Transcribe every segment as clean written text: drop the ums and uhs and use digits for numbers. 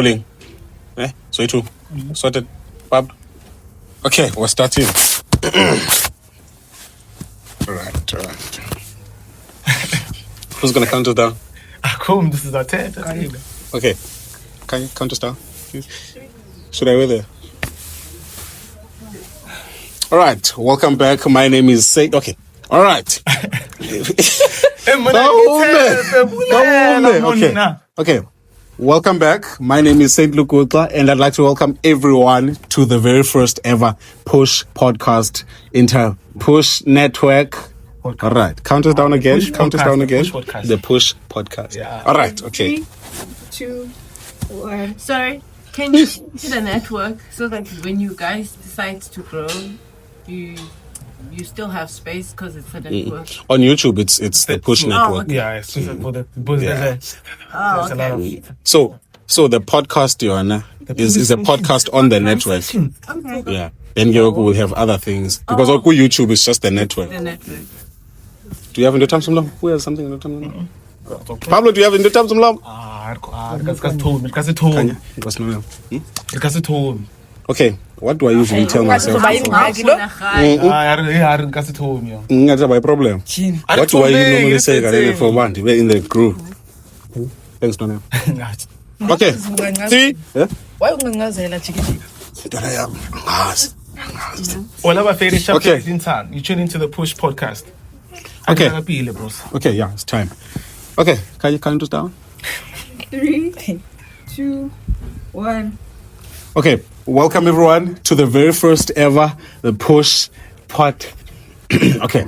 Rolling. So you two. Sorted. Bob. Okay, we're starting. Alright. Who's gonna count us down? Cool, this is our 10. Okay. Can you count us down? Should I wait there? Alright, welcome back. My name is Said. Okay. Alright. Okay. Welcome back. My name is Said Lukutla, and I'd like to welcome everyone to the very first ever Push podcast Push Network. Podcast. All right. Count us down again. Count us down again. The Push podcast. Yeah. All right. Okay. 3, 2, 1. Sorry. Can you hit a network so that when you guys decide to grow, you still have space because it's a network? On YouTube, it's the Push Network. Okay. Yeah, it's for the Okay. So the podcast you're on is a podcast on the network. Okay. Yeah. Then you will have other things because YouTube is just the network. The network. Do you have in the time some love? Who has something in the time? Pablo, do you have in the time some love? Okay, what do I usually tell myself? Why Problem. What do I normally say for one? We're in the group. Thanks, Donna. Okay. 3. Why ungangazela chikichi? Okay. You tune into the Push podcast. Okay. Okay, yeah, it's time. Okay, can you count us down? 3, 2, 1. Okay, welcome everyone to the very first ever the Push Pod. Okay,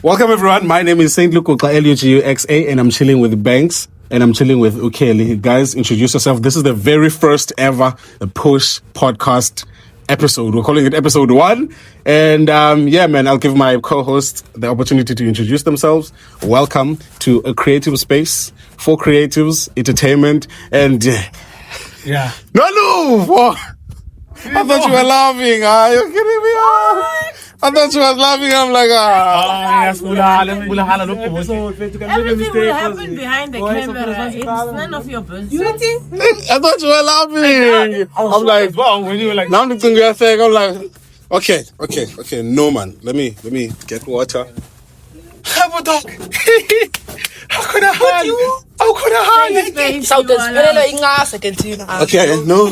welcome everyone. My name is Saint Lukuxa Luguxa, and I'm chilling with Banks and I'm chilling with Ukeli. Guys, introduce yourself. This is the very first ever the Push Podcast episode. We're calling it episode 1. And yeah, man, I'll give my co-hosts the opportunity to introduce themselves. Welcome to a creative space for creatives, entertainment, and yeah. No! I thought you were laughing. Are you kidding me? I thought you were laughing. I'm like, Everything will happen behind the camera. It's none of your business. I thought you were laughing. I'm like, when you were like, now I'm like, okay. No, man. Let me get water. How could I hide? South is Okay, no.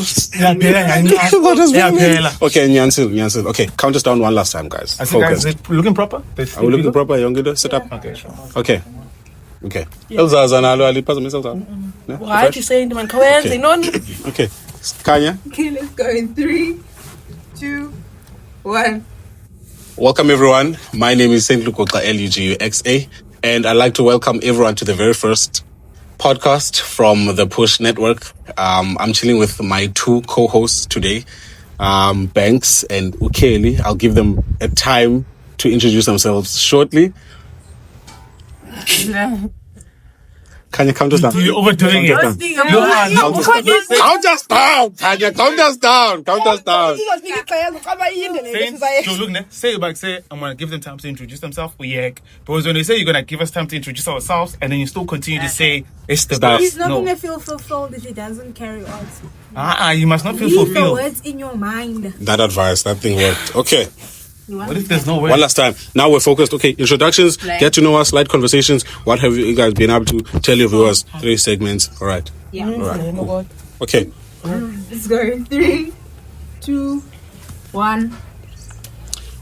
What does that mean? Okay, Nyansil. Okay, count us down one last time, guys. I think guys, looking proper? Are we looking proper? Young sit up. Okay, sure. Okay. Why are you saying man? Okay. Kanya. Okay, let's go in 3, 2, 1. Welcome everyone. My name is Saint Lukuxa Luguxa, and I'd like to welcome everyone to the very first podcast from the Push Network. I'm chilling with my 2 co-hosts today, Banks and Ukeli. I'll give them a time to introduce themselves shortly. Can you count us down? You're overdoing it. Count us down. Tanya, count us down. Say, I'm going to give them time to introduce themselves. Because when they say you're going to give us time to introduce ourselves, and then you still continue to say it's the best. He's not going to feel fulfilled if he doesn't carry on. You must not feel Leave fulfilled. the words in your mind. That advice, that thing worked. Okay. What if there's no way? One last time. Now we're focused. Okay, introductions, get to know us, light conversations. What have you guys been able to tell your viewers? 3 segments. All right. Yeah. All right. Cool. Okay. Let's go in 3, 2, 1.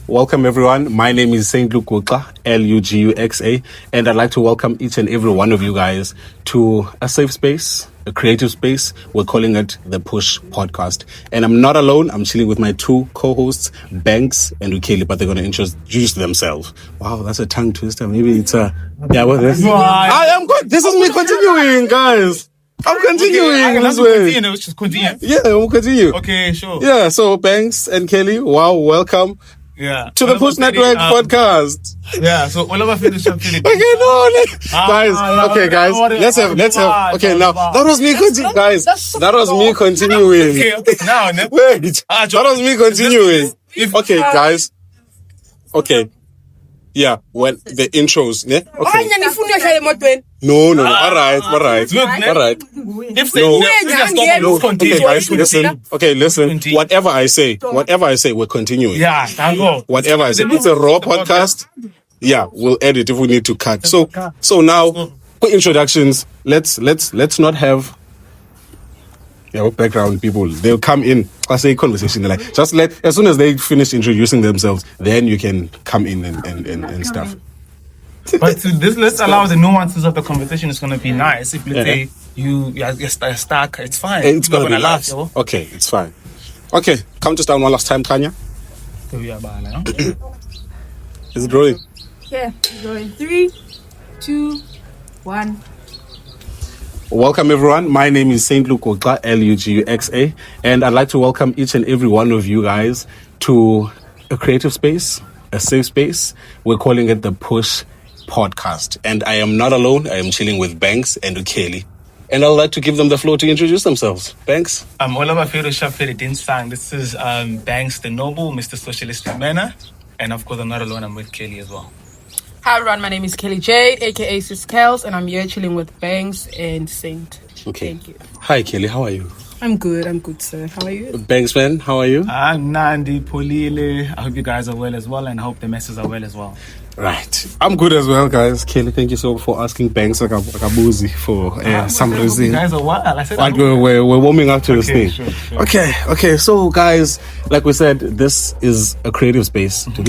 Welcome everyone. My name is Saint Lukuxa Luguxa, and I'd like to welcome each and every one of you guys to a safe space, a creative space. We're calling it the Push Podcast. And I'm not alone. I'm chilling with my 2 co-hosts, Banks and Ukeli, but they're going to introduce themselves. Wow, that's a tongue twister. Maybe it's a... Yeah, what is I am good. This is me continuing, guys. I'm continuing this way. Just continue. Yeah, we'll continue. Okay, sure. Yeah, so Banks and Kelly, wow, welcome. Yeah. To the Push Network podcast. Yeah, so all of us finish something. Okay, guys. Let's have. Okay, now that was me continuing, guys. That was me continuing. Okay, now. Wait, that was me continuing. Okay, guys. Okay, Yeah, when the intros. Yeah? Oh, Okay. nyanifundo hlale emotweni. No. All right. Look, ne? All right. If they No. let's continue. Okay, guys, listen. Okay, listen. Continue. Whatever I say, we're continuing. Yeah, thank God. Whatever I say, it's a raw podcast. Yeah, we'll edit if we need to cut. So now, for introductions, let's not have background people. They'll come in. I say conversation. Like just as soon as they finish introducing themselves, then you can come in and stuff. But let's allow the nuances of the conversation. It's gonna be nice. If let's say you're stuck, it's fine. It's You're gonna be laugh, nice. yo. Okay, it's fine. Okay, count us down one last time, Tanya. So we are bad, no? Is it rolling? Yeah, going 3, 2, 1. Welcome everyone. My name is Saint Luguxa, Luguxa, and I'd like to welcome each and every one of you guys to a creative space, a safe space. We're calling it the Push Podcast, and I am not alone. I am chilling with Banks and Kelly, and I'd like to give them the floor to introduce themselves. Banks. All of our favorite chef didn't sang. This is Banks the Noble, Mr. Socialistic Manner, and of course I'm not alone. I'm with Kelly as well. Hi everyone, my name is Kelly Jade, aka Sis Kels, and I'm here chilling with Banks and Saint. Okay. Thank you. Hi Kelly, how are you? I'm good, sir. How are you? Banks man, how are you? I'm Nandi Polile. I hope you guys are well as well, and I hope the messes are well as well. Right. I'm good as well, guys. Kelly, thank you so much for asking Banks Akabuzi for some reason. You guys are wild. I said But we're warming up to this thing. Sure. Okay. So, guys, like we said, this is a creative space. Let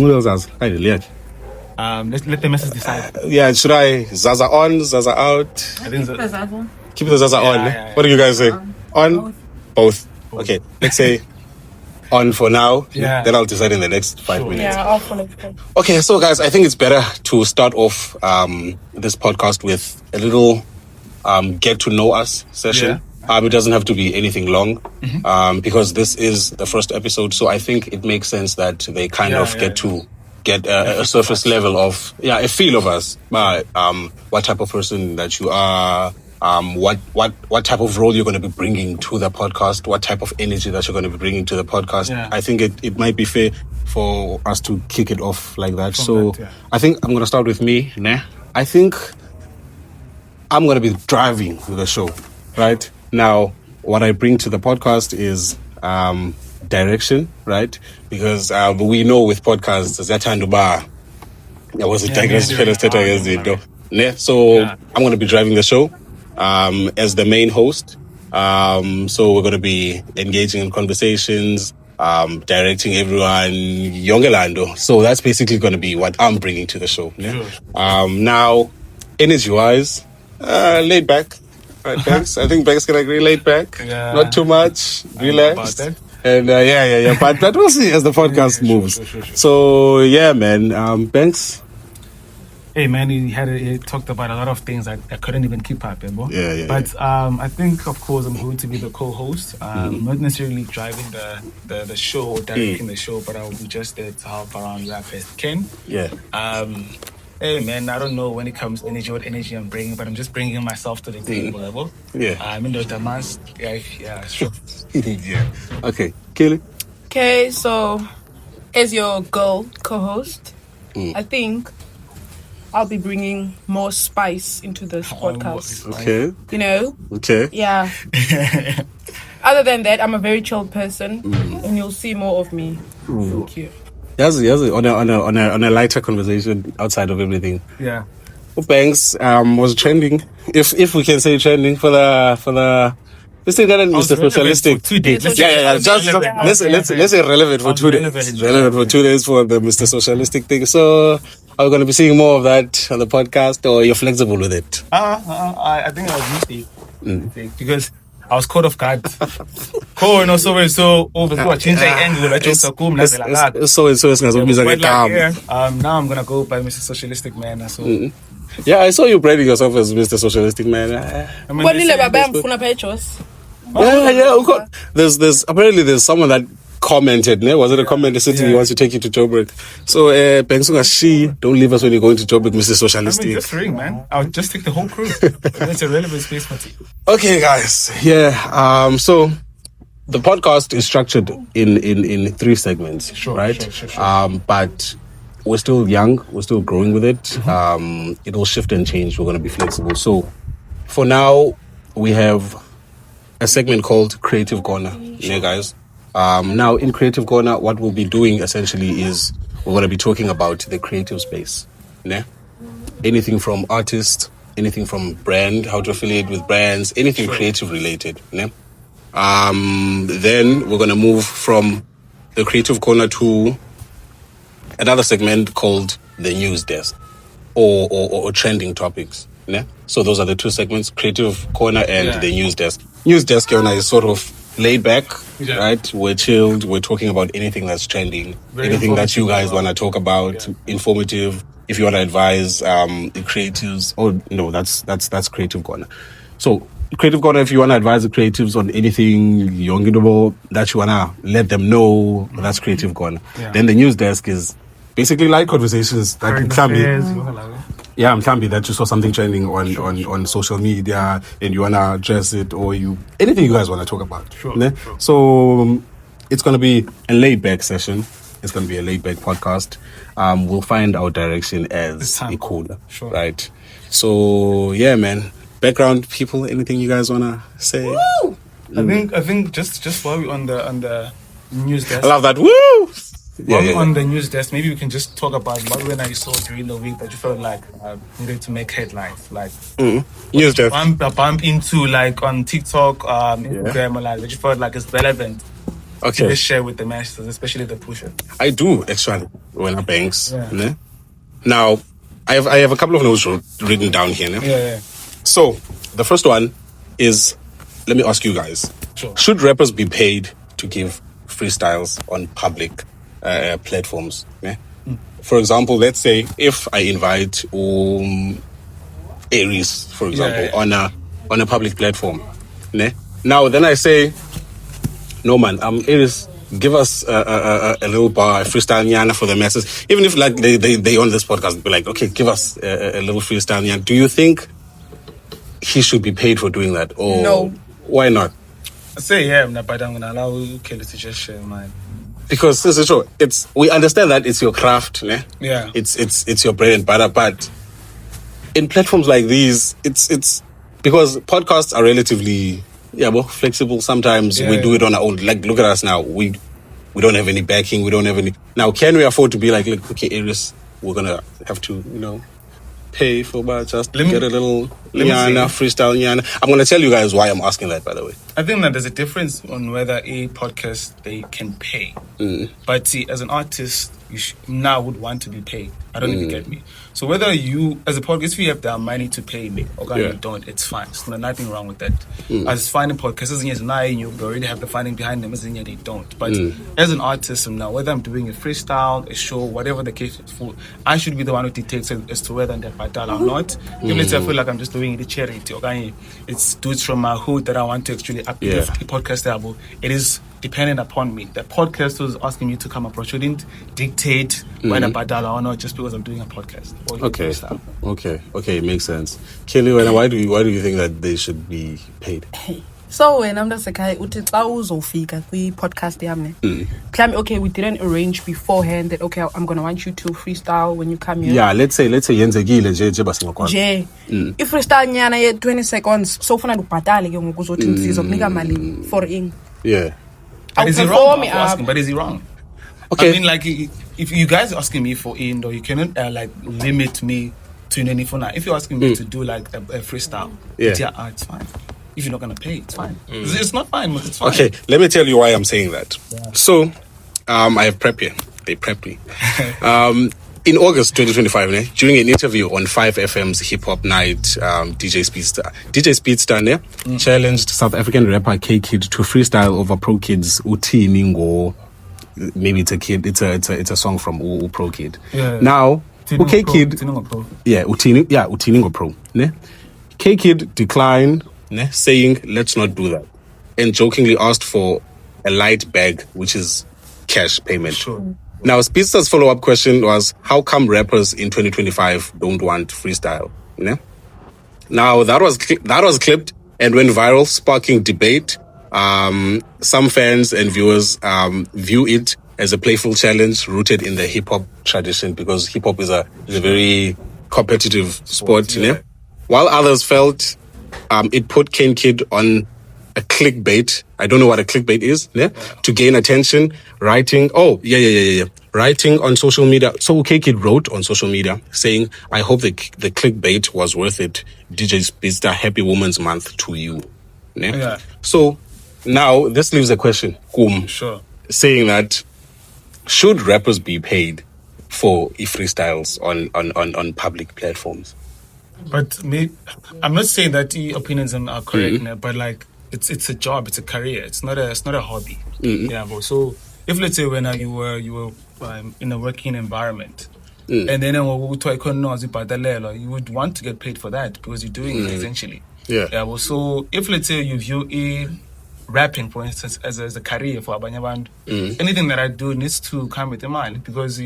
the messes decide. Yeah, should I Zaza on, Zaza out? I think so. Keep the Zaza on. yeah. What do you guys say? On? Both. Okay, let's say on for now. Yeah. Then I'll decide in the next 5 minutes. Yeah, I'll follow. Okay, so guys, I think it's better to start off this podcast with a little get to know us session. It doesn't have to be anything long because this is the first episode. So I think it makes sense that they kind of get a surface level of a feel of us. What type of person that you are. What type of role you're going to be bringing to the podcast, what type of energy that you're going to be bringing to the podcast. I think it might be fair for us to kick it off like that. I think I'm going to start with me. I think I'm going to be driving the show. Right now, what I bring to the podcast is direction, right? Because we know with podcasts, there was a digress. So I'm going to be driving the show as the main host. So we're going to be engaging in conversations, directing everyone, Yongelando. So that's basically going to be what I'm bringing to the show. Now, energy-wise, laid back. Right, Banks? I think Banks can agree, laid back. Not too much, relaxed. And but we'll see as the podcast moves. Sure. So man, Banks. Hey man, he talked about a lot of things I couldn't even keep up, bro. Yeah. But I think, of course, I'm going to be the co-host. Not necessarily driving the show or directing the show, but I will be just there to help around where I first can. Yeah. Hey man, I don't know when it comes to energy, what energy I'm bringing, but I'm just bringing myself to the table. Yeah. I'm in the demands. Yeah, sure. Yeah. Okay, Kelly. Okay, so as your girl co-host, I think I'll be bringing more spice into this podcast. Okay. You know? Okay. Yeah. Other than that, I'm a very chill person, and you'll see more of me. Thank you. Yes. On a lighter conversation outside of everything. Yeah. Banks was trending, if we can say trending for the. Let's say that Mr. Socialistic. 2 days. Let's say relevant for 2 days. Relevant for 2 days for the Mr. Socialistic thing. So are we going to be seeing more of that on the podcast, or you're flexible with it? I think I was mistake because I was caught off guard. So over to change the angle. So it's going to be like now I'm gonna go by Mr. Socialistic Man. So yeah, I saw you branding yourself as Mr. Socialistic Man. Yeah. Of course. There's someone that commented. Was it a comment that said he wants to take you to Joburg? So Bensunga, don't leave us when you're going to Joburg, Mr. Socialistic. Just ring, man. I'll just take the whole crew. It's a relevant space for you. Okay, guys. Yeah. So the podcast is structured in 3 segments, right? Sure. But we're still young. We're still growing with it. It'll shift and change. We're going to be flexible. So for now, we have a segment called Creative Corner. Yeah, guys. Now, in Creative Corner, what we'll be doing essentially is we're going to be talking about the creative space. Yeah? Anything from artists, anything from brand, how to affiliate with brands, anything creative related. Yeah? Then we're going to move from the Creative Corner to another segment called the News Desk or trending topics. Yeah? So those are the two segments, Creative Corner and the News Desk. News Desk is sort of laid back, right? We're chilled. We're talking about anything that's trending, anything that you guys want to talk about, informative. If you want to advise the creatives, that's Creative Corner. So Creative Corner, if you want to advise the creatives on anything that you want to let them know, that's Creative Corner. Then the News Desk is basically like conversations that I'm happy that you saw something trending on social media and you wanna address it, or anything you guys wanna talk about. So it's gonna be a laid back session. It's gonna be a laid back podcast. We'll find our direction as a cooler, right? So yeah, man. Background people, anything you guys wanna say? Woo! I think just while we're on the news desk. I love that. Woo! On the news desk, maybe we can just talk about what when I saw during the week that you felt like needed to make headlines, like news desk bump into like on TikTok, Instagram, or like that you felt like it's relevant. Okay, to share with the masses, especially the pusher. I do actually when I banks. Yeah. Now, I have a couple of notes written down here. Yeah. So the first one is, let me ask you guys: should rappers be paid to give freestyles on public platforms? For example, let's say if I invite Aries, for example, on a public platform, now then I say, no man, Aries, give us a little bar, a freestyle nyana for the masses. Even if like they on this podcast be like, okay, give us a little freestyle nyana. Do you think he should be paid for doing that, or no? Why not? I say but I'm gonna allow Kelly to just share mine. Because this is true. We understand that it's your craft, Yeah. It's your bread and butter, but in platforms like these, it's because podcasts are relatively flexible. Sometimes we do it on our own. Like, look at us now. We don't have any backing. We don't have any. Now, can we afford to be like okay, Aries, we're gonna have to pay for just get a little freestyle nyana. I'm gonna tell you guys why I'm asking that, by the way. I think that there's a difference on whether a podcast they can pay, but see, as an artist, you now would want to be paid. I don't even get me. So whether you, as a podcast, if you have the money to pay me, or you don't, it's fine. There's nothing wrong with that. As finding podcasts, you already have the funding behind them, as they don't. But as an artist, now whether I'm doing a freestyle, a show, whatever the case is for, I should be the one who dictates as to whether they're vital or not. Even if I feel like I'm just doing it a charity, it's dudes from my hood that I want to actually uplift the podcast level. It is dependent upon me. The podcast was asking me to come up, I shouldn't dictate whether badala or not just because I'm doing a podcast. Okay, makes sense. Kelly, why do you think that they should be paid? So when I'm just like, uthi xa uzofika kwi-podcast yami, okay, we didn't arrange beforehand that okay, I'm gonna want you to freestyle when you come here. Yeah, let's say yenzekile nje basingakwazi. Nje i-freestyle nyana ye 20 seconds so ufuna ubhatale ke ngoku uzothi sizokunika mali for in. Yeah. But is he wrong? But is he wrong? Okay. I mean, like, if you guys are asking me for in, or you cannot limit me to any for now. If you're asking me to do like a freestyle, it's fine. If you're not gonna pay, it's fine. It's not fine, but it's fine. Okay, let me tell you why I'm saying that. Yeah. So, I have prep here. They prepped me. In August 2025, during an interview on 5FM's Hip Hop Night, DJ Speedster challenged South African rapper K-KEED to freestyle over Pro Kid's Uti Ningo. Maybe it's a kid. It's a song from Pro Kid. Yeah. Now, K-KEED, Uti Ningo Pro. K-KEED declined, saying let's not do that, and jokingly asked for a light bag, which is cash payment. Sure. Now, Speedster's follow-up question was, how come rappers in 2025 don't want freestyle? Now, that was clipped and went viral, sparking debate. Some fans and viewers view it as a playful challenge rooted in the hip hop tradition, because hip hop is a very competitive sport. yeah. While others felt it put K-KEED on a clickbait. I don't know what a clickbait is. To gain attention, writing. Writing on social media. So K-KEED wrote on social media saying, "I hope the clickbait was worth it. DJ Speedster, Happy Women's Month to you." Yeah. So now this leaves a question. Sure. Saying that, should rappers be paid for freestyles on public platforms? But I'm not saying that the opinions are correct, but like it's a job, it's a career, it's not a hobby. Yeah, but so if let's say when you were in a working environment, and then you would want to get paid for that because you're doing it essentially. Yeah. Yeah. Well, so if let's say you view rapping, for instance, as a career for Abanyabandu, anything that I do needs to come with a mind because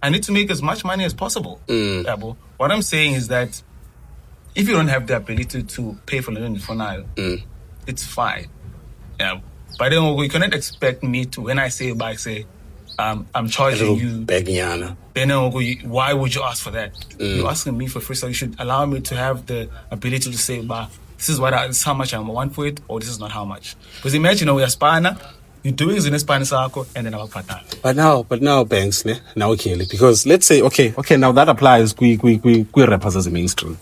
I need to make as much money as possible. Yeah, but what I'm saying is that if you don't have the ability to pay for the for now, it's fine. Yeah, but then you cannot expect me to, when I say I'm charging you. Then why would you ask for that? You're asking me for free, so you should allow me to have the ability to say, this is how much I want for it, or this is not how much. Because imagine we are Spana, you're doing it in Spanish circle, and then our partner. But now, Banks, now Kelly, because let's say, okay, now that applies. We rappers as a mainstream.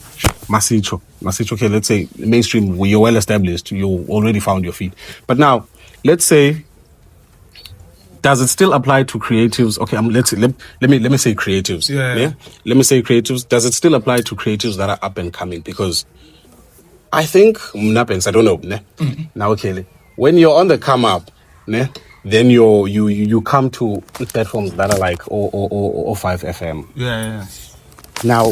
Masicho, okay, let's say mainstream, you're well established, you already found your feet. But now, let's say, does it still apply to creatives? Okay, let me say creatives. Yeah. Let me say creatives. Does it still apply to creatives that are up and coming? Because I think Banks, I don't know. Now, Kelly, when you're on the come up, then you come to platforms that are like 5 FM. Yeah. Now,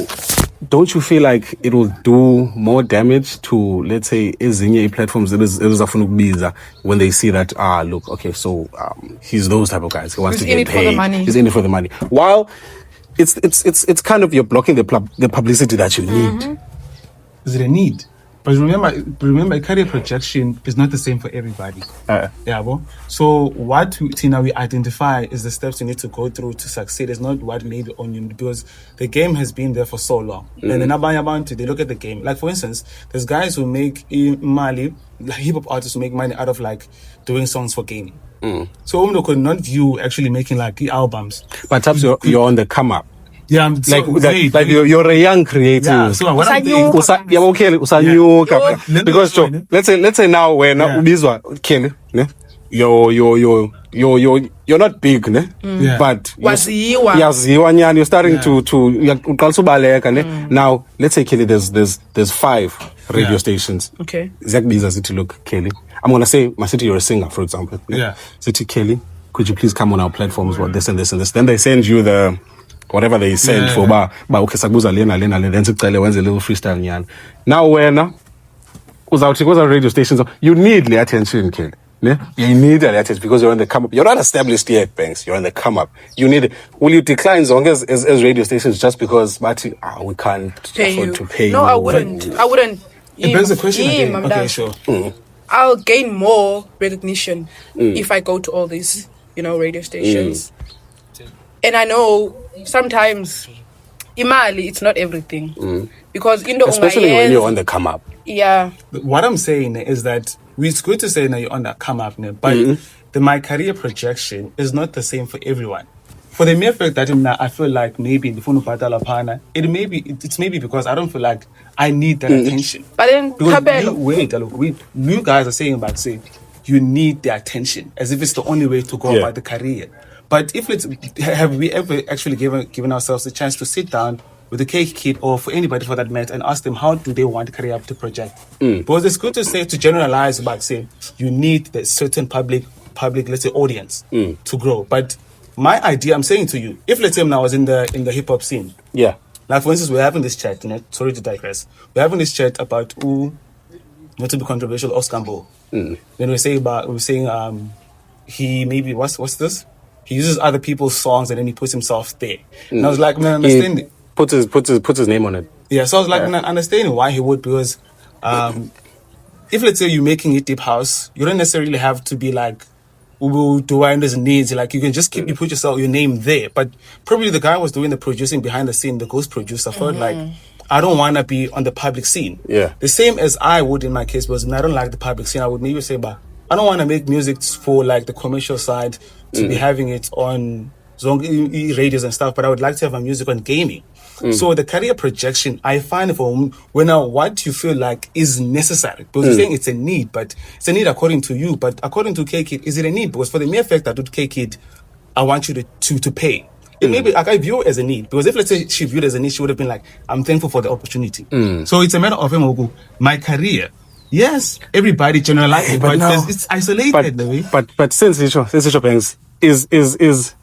don't you feel like it will do more damage to, let's say, ezinye platforms when they see that, look, okay, so he's those type of guys. He wants to get paid. He's in it for the money. While it's kind of, you're blocking the publicity that you need. Is it a need? But remember, career projection is not the same for everybody. So what we identify is the steps you need to go through to succeed. It's not what made on you, because the game has been there for so long. And then they look at the game. Like for instance, there's guys who make Mali, like hip hop artists who make money out of like doing songs for gaming. So Umno could not view actually making like albums. But perhaps you're on the come up. Yeah, I'm so like you're a young creative. Yeah, so what I'm saying, because let's say now when ubizwa Kelly, you're not big, but you're starting to now let's say Kelly, there's 5 radio stations. Okay. Exactly as it look, Kelly. I'm gonna say my city, you're a singer, for example. City Kelly, could you please come on our platforms with this and this and this? Then they send you the whatever they send for okay, sakuza lena then sicele wenze a little freestyle nyana. Now when uzawuthi radio stations, you need the attention, kid. You need the attention because you're on the come up. You're not established yet, Banks. You're on the come up. You need. Will you decline as long as radio stations just because we can't afford to pay you? No, I wouldn't. It begs the question again. Okay, sure. I'll gain more recognition if I go to all these, radio stations. And I know sometimes imali, it's not everything. Because especially when you're on the come up. Yeah. What I'm saying is that it's good to say that you're on the come up, but my career projection is not the same for everyone. For the mere fact that I feel like maybe the phone pana, it's maybe because I don't feel like I need that attention. But then you guys are saying you need the attention as if it's the only way to go about the career. But have we ever actually given ourselves a chance to sit down with the K-KEED or for anybody for that matter and ask them how do they want career to project? Because it's good to generalize about saying you need the certain public let's say audience to grow. But my idea, I'm saying to you, if let's say I was in the hip hop scene, like for instance, we're having this chat. Sorry to digress. We're having this chat about not to be controversial, Oskambo. Then we're saying he maybe what's this? He uses other people's songs and then he puts himself there. And I was like, man, understanding. Puts his name on it. Yeah, so I was like, man, understanding why he would, because if let's say you're making it deep house, you don't necessarily have to be like do I his needs? Like you can just you put your name there. But probably the guy who was doing the producing behind the scene, the ghost producer, felt like I don't want to be on the public scene. Yeah. The same as I would in my case, because when I don't like the public scene, I would maybe say, but I don't want to make music for like the commercial side to be having it on radios and stuff, but I would like to have my music on gaming. So the career projection, I find for when what you feel like is necessary, because you're saying it's a need, but it's a need according to you. But according to K-KEED, is it a need? Because for the mere fact that with K-KEED, I want you to pay. It maybe like I view it as a need, because if let's say she viewed it as a need, she would have been like, I'm thankful for the opportunity. So it's a matter of my career. Yes, everybody generalizes, but it's isolated. But since Banks is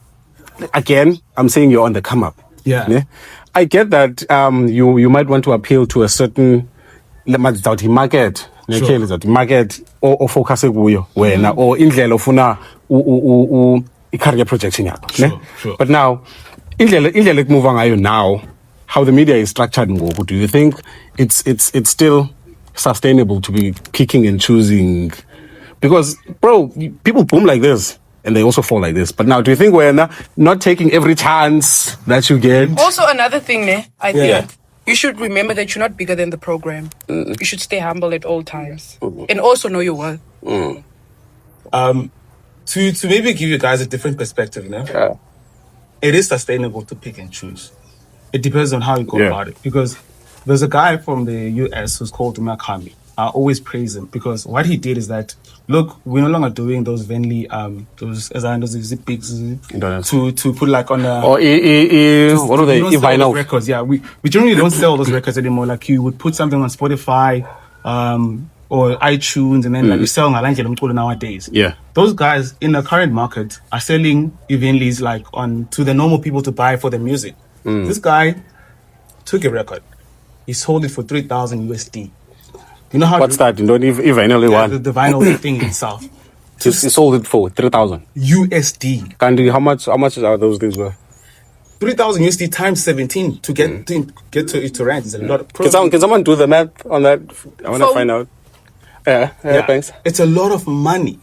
again, I'm saying you're on the come up. Yeah. I get that you might want to appeal to a certain market. Market or focus kuyo wena or indlela ofuna career projection yakho. Sure. But now indlela ekuMove ngayo now, how the media is structured ngoku, do you think it's still sustainable to be picking and choosing? Because bro, people boom like this and they also fall like this. But now, do you think we're not taking every chance that you get? Also, another thing, I think you should remember that you're not bigger than the program. You should stay humble at all times and also know your worth. To maybe give you guys a different perspective, it is sustainable to pick and choose. It depends on how you go about it. Because there's a guy from the US who's called Makami. I always praise him because what he did is that, look, we're no longer doing those Venly, those zip pics to put like on a... Or what are they? Vinyl records. Yeah, we generally don't sell those records anymore. Like you would put something on Spotify or iTunes, and then like you sell nowadays. Yeah. Those guys in the current market are selling Venlys like on to the normal people to buy for the music. This guy took a record. He sold it for 3,000 USD. You know how what's that? You don't even vinyl one. The vinyl thing itself. He sold it for 3,000 USD. Candy, how much are those things worth? 3,000 USD times 17 to get to it to rent is a lot of Can someone do the math on that? I want to find out. Yeah, thanks. It's a lot of money.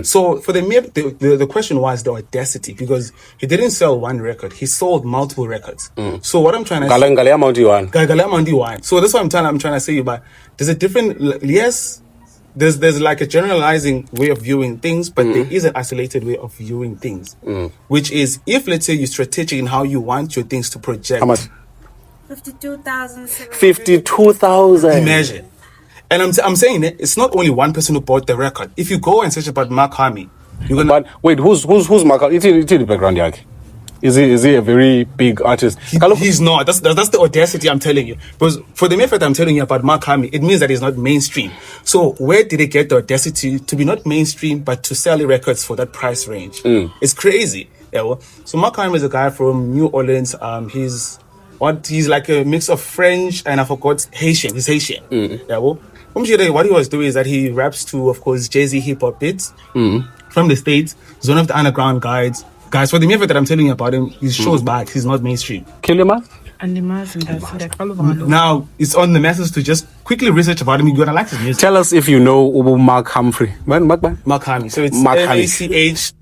So for the question was the audacity, because he didn't sell one record, he sold multiple records. So what I'm trying to say, so that's what I'm trying to say, but there's a different, yes, there's like a generalizing way of viewing things, but there is an isolated way of viewing things, which is if let's say you're strategic in how you want your things to project. How much? 52,000. 52,000. Imagine. And I'm saying that it's not only one person who bought the record. If you go and search about Mark Harmy, you're gonna. But wait, who's Mark? It's in the background, Yaki. Is he a very big artist? He's not. That's the audacity I'm telling you. Because for the mere fact I'm telling you about Mark Harmy, it means that he's not mainstream. So where did they get the audacity to be not mainstream but to sell records for that price range? It's crazy. Yeah. Well, so Mark Harmy is a guy from New Orleans. He's like a mix of French and I forgot Haitian. He's Haitian. Yeah. Well. What he was doing is that he raps to, of course, Jay-Z hip-hop beats from the States. He's one of the underground guys. Guys, for the mere fact that I'm telling you about him, he shows back. He's not mainstream. Kill your man? Now, it's on the masses to just quickly research about him. You're going to like his music. Tell us if you know Mark Humphrey. Mark Harmy. So it's MACH HOMMY.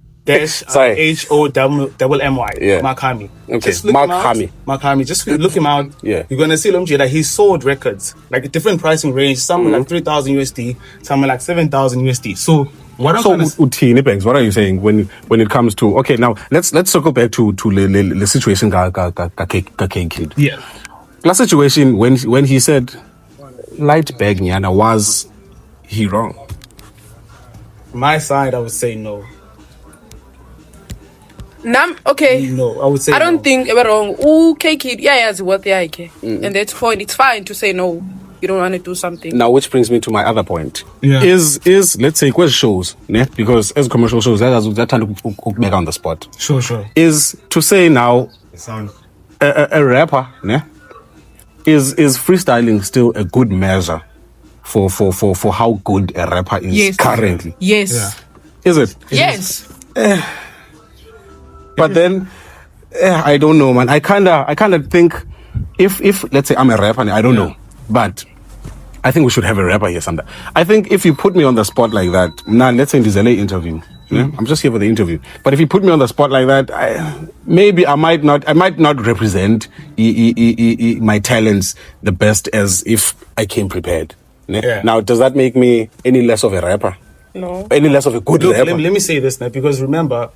Yeah. Mark Harmy. Okay. Mark Harmy. Just look him out. Yeah. You're gonna see that he sold records like a different pricing range. Some like 3,000 USD, some like 7,000 USD. So what are you saying when it comes to now let's circle back to the situation K-KEED. Yeah. Last situation when he said light bag nyana, was he wrong? My side, I would say no. Okay. No, I would say I don't no. think we're wrong. K-KEED, it's worth it. And that's fine. It's fine to say no. You don't want to do something. Now, which brings me to my other point. Yeah. Is let's say quest shows, because as commercial shows, that time to make on the spot. Sure. Is to say now, a rapper, is freestyling still a good measure for how good a rapper is currently? Yes. Yeah. Is it? Yes. But then, I don't know, man. I kinda think if let's say I'm a rapper, I don't know, but I think we should have a rapper here sometime. I think if you put me on the spot like that, now let's say in this LA interview, Yeah? I'm just here for the interview. But if you put me on the spot like that, I might not represent my talents the best as if I came prepared. Yeah? Yeah. Now, does that make me any less of a rapper? No. Any less of a good Look, rapper? let me say this now, because remember,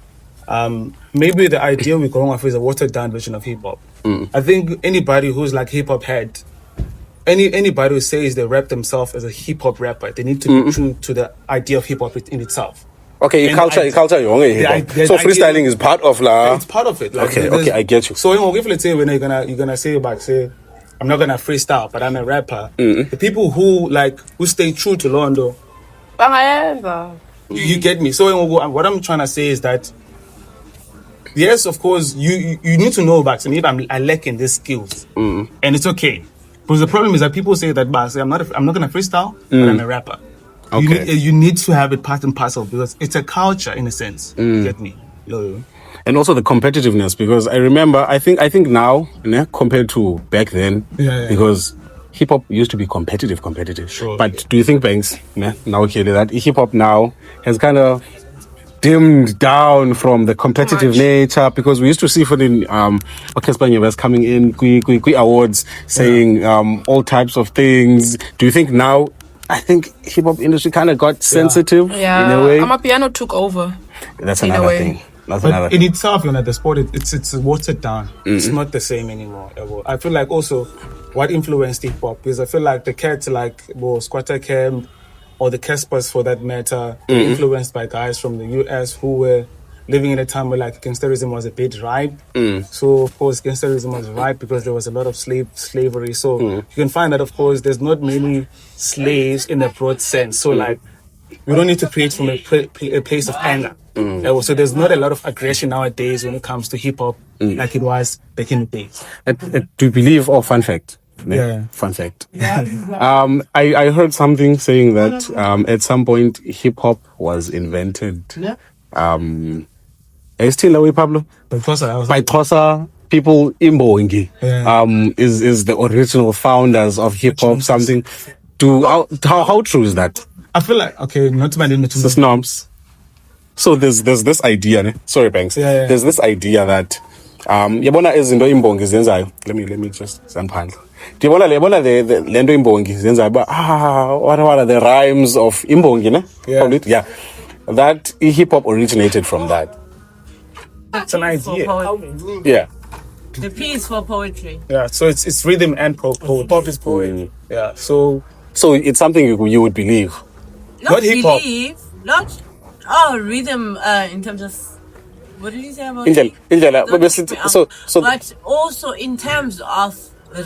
maybe the idea we're going off is a watered down version of hip hop. I think anybody who's like hip hop head, anybody who says they rap themselves as a hip hop rapper, they need to be true to the idea of hip hop in itself. Okay, And culture, the hip hop. the So idea- freestyling is part of la. It's part of it. Like, Okay, there's- I get you. So if let's say when you're gonna say about say, I'm not gonna freestyle, but I'm a rapper. The people who stay true to Londo, Bangayenza. you get me. So what I'm trying to say is that, yes, of course, you need to know about maybe I lack in these skills, and it's okay. Because the problem is that people say that, but I'm not gonna freestyle, but I'm a rapper. Okay. You need to have it part and parcel, because it's a culture in a sense. You get me? Yo. And also the competitiveness, because I remember, I think now, compared to back then, Yeah. because hip hop used to be competitive. Sure. But do you think, Banks, now clearly that hip hop now has kind of dimmed down from the competitive nature? Because we used to see for the was coming in Kui awards saying all types of things. Do you think now? I think hip hop industry kind of got sensitive in a way. Amapiano took over. That's in a another way. thing. That's But another in thing. itself, the sport, it's watered down. It's not the same anymore. I feel like also what influenced hip hop, because I feel like the cats Squatter Camp or the Caspers for that matter, were influenced by guys from the US who were living in a time where gangsterism was a bit ripe. So of course gangsterism was ripe because there was a lot of slavery. So you can find that of course there's not many slaves in a broad sense. So we don't need to create from a place of anger. So there's not a lot of aggression nowadays when it comes to hip hop like it was back in the days. Do you believe? Oh, fun fact. Yeah. Fun fact. I heard something saying that at some point hip hop was invented. Are you still away, Pablo? Because I was By Xhosa people Imbongi. Yeah. Is the original founders of hip hop something? How true is that? I feel like, okay, not to my name, The snobs. So there's this idea, ne? Sorry, Banks. Yeah. There's this idea that yabona izinto imbongi zenzayo. Let me just sanphandle. Yabona the lento imbongi zenzayo, but what are the rhymes of imbongi, ne? Yeah. Call it? Yeah. That hip hop originated from that. It's an idea. Yeah. The P is for poetry. Yeah, so it's rhythm and poetry. Pop is poetry. Yeah, so it's something you would believe. Not hip-hop. Rhythm in terms of, what did you say about Indlela, Don't but take me out. so But also in terms of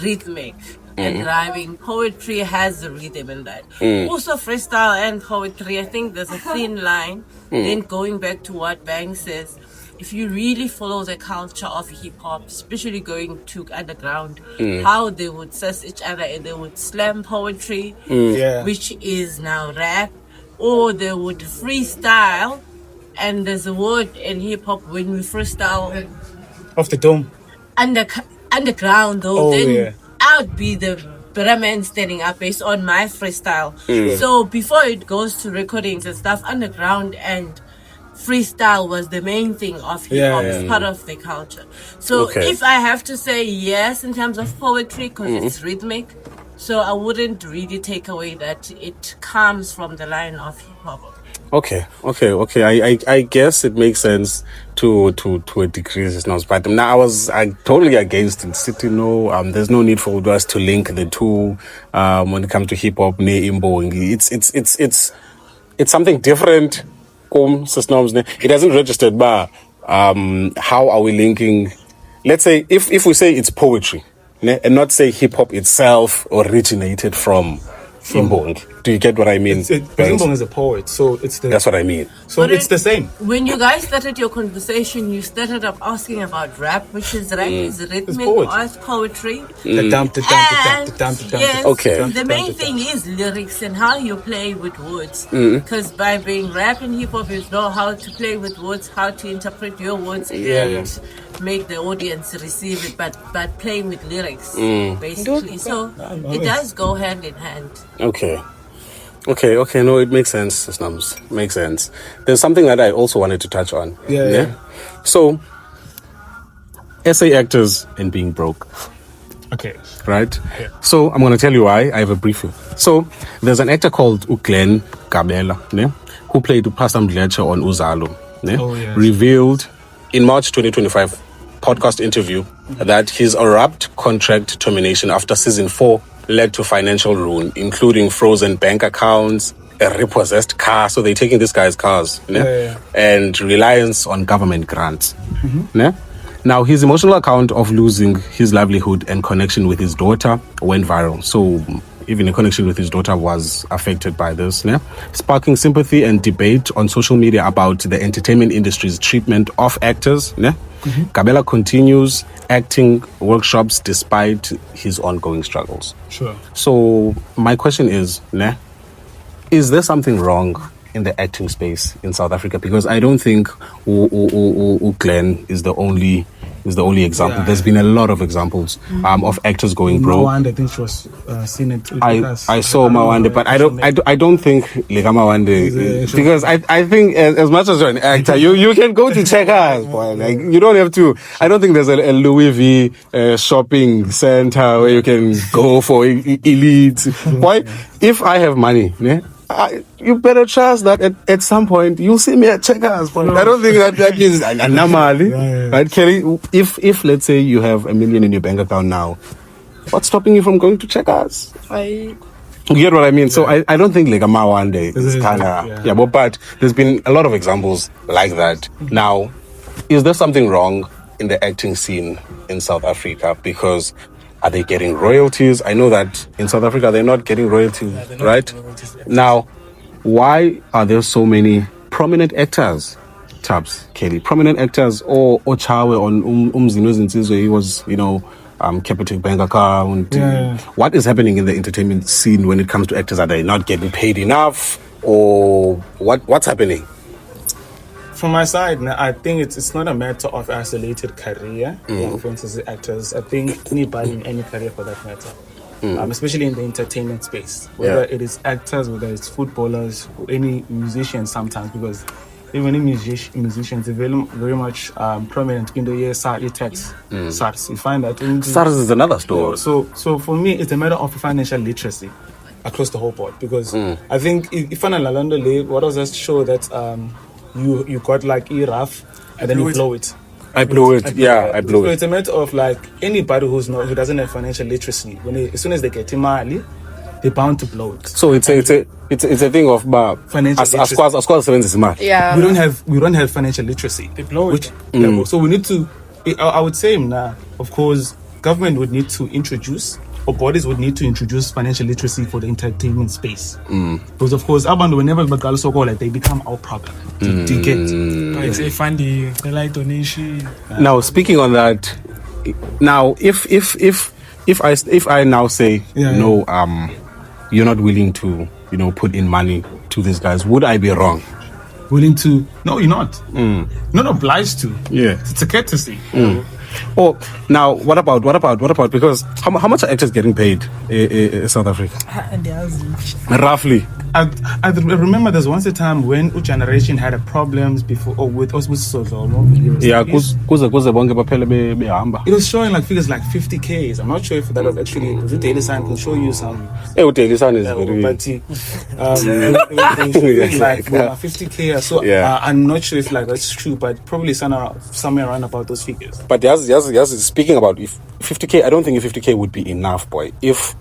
rhythmic and rhyming, poetry has a rhythm in that. Also freestyle and poetry, I think there's a thin line. Then going back to what Bang says, if you really follow the culture of hip hop, especially going to underground, how they would sass each other and they would slam poetry, yeah. which is now rap, or they would freestyle. And there's a word in hip hop when we freestyle Off the dome. underground, though, Oh, then yeah. I'd be the better man standing up based on my freestyle. So before it goes to recordings and stuff, underground and freestyle was the main thing of hip hop. It's part of the culture. So Okay. if I have to say yes in terms of poetry, because it's rhythmic, so I wouldn't really take away that it comes from the line of hip hop. Okay. I guess it makes sense to a degree, but now I totally against it. City, no, there's no need for us to link the two when it comes to hip hop. It's something different. It hasn't registered, but how are we linking? Let's say if we say it's poetry, and not say hip hop itself originated from Imbongi. Do you get what I mean? Zimbong is a poet, so That's what I mean. So But it's the same. When you guys started your conversation, you started up asking about rap, which is rap is rhythmic poetry. or as poetry. The dump, the dump. Yes, Okay. the main thing is lyrics and how you play with words. Because by being rap and hip hop, you know how to play with words, how to interpret your words and make the audience receive it, but playing with lyrics, basically. So it does go hand in hand. Okay. Okay, no, it makes sense, Snums. Makes sense. There's something that I also wanted to touch on. Yeah. So, SA actors and being broke. Okay. Right? Yeah. So, I'm going to tell you why. I have a briefing. So, there's an actor called Glenn Gabela, ne? Who played Pastor Mdlecha on Uzalo. Ne? Oh, yes. Revealed in March 2025 podcast interview that his abrupt contract termination after season 4 led to financial ruin, including frozen bank accounts, a repossessed car. So they're taking this guy's cars, ne? Yeah. And reliance on government grants. Ne? Now, his emotional account of losing his livelihood and connection with his daughter went viral. So even a connection with his daughter was affected by this, ne? Sparking sympathy and debate on social media about the entertainment industry's treatment of actors. Ne? Gabela continues acting workshops despite his ongoing struggles. Sure. So my question is, ne? Is there something wrong in the acting space in South Africa? Because I don't think Glenn is the only example. Yeah. There's been a lot of examples of actors going broke. Mawande, I think she was seen it. I saw Mawande, but I don't think Lega Mawande, because I think as much as you're an actor, you can go to checkers, boy. Like, you don't have to. I don't think there's a Louis V shopping center where you can go for elite. Why? If I have money, yeah, you better trust that at some point you'll see me at checkers. But I don't think that is anomaly, right, Kelly? If let's say you have $1 million in your bank account now, what's stopping you from going to checkers? You get what I mean? So I don't think like a Mawande is kind of but there's been a lot of examples like that. Now, is there something wrong in the acting scene in South Africa? Because are they getting royalties? I know that in South Africa they're not getting royalties, right? Now, why are there so many prominent actors? Tabs, Kelly, prominent actors, or Chawe on Umzino Zinsizwe, he was, Capitec bank account. What is happening in the entertainment scene when it comes to actors? Are they not getting paid enough, or what's happening? From my side, I think it's not a matter of isolated career. For instance, the actors. I think anybody in any career for that matter, especially in the entertainment space, whether it is actors, whether it's footballers, or any musicians sometimes, because even in musicians are very much prominent in the year tax SARS. You find that SARS is another story. So for me, it's a matter of financial literacy across the whole board, because I think if I'm what does that show that you got like rough and then you blow it. I blew it. I blew it. So it's a matter of like anybody who doesn't have financial literacy, as soon as they get imali, they're bound to blow it. So it's a thing of financial literacy. Yeah. We don't have financial literacy. They blow it. So we need to. I would say now, of course, government would need to introduce, or bodies would need to introduce financial literacy for the entertainment space. Because of course, abantu whenever they become our problem to get. It's a fundy, they like donation. Now, speaking on that, now if I now say no, you're not willing to put in money to these guys, would I be wrong? Willing to? No, you're not. Not obliged to. Yeah, it's a courtesy. Oh, now what about? Because how much are actors getting paid in South Africa? Roughly. I remember there's once a time when a generation had a problems before, or with us with social. Yeah, kuze bonke baphele behamba. It was showing like figures like 50K. I'm not sure if that was actually. The Daily Sun can show you some. Daily Sun is very. But like 50K. So I'm not sure if like that's true, but probably somewhere around about those figures. But yes, speaking about if 50K, I don't think 50K would be enough, boy. If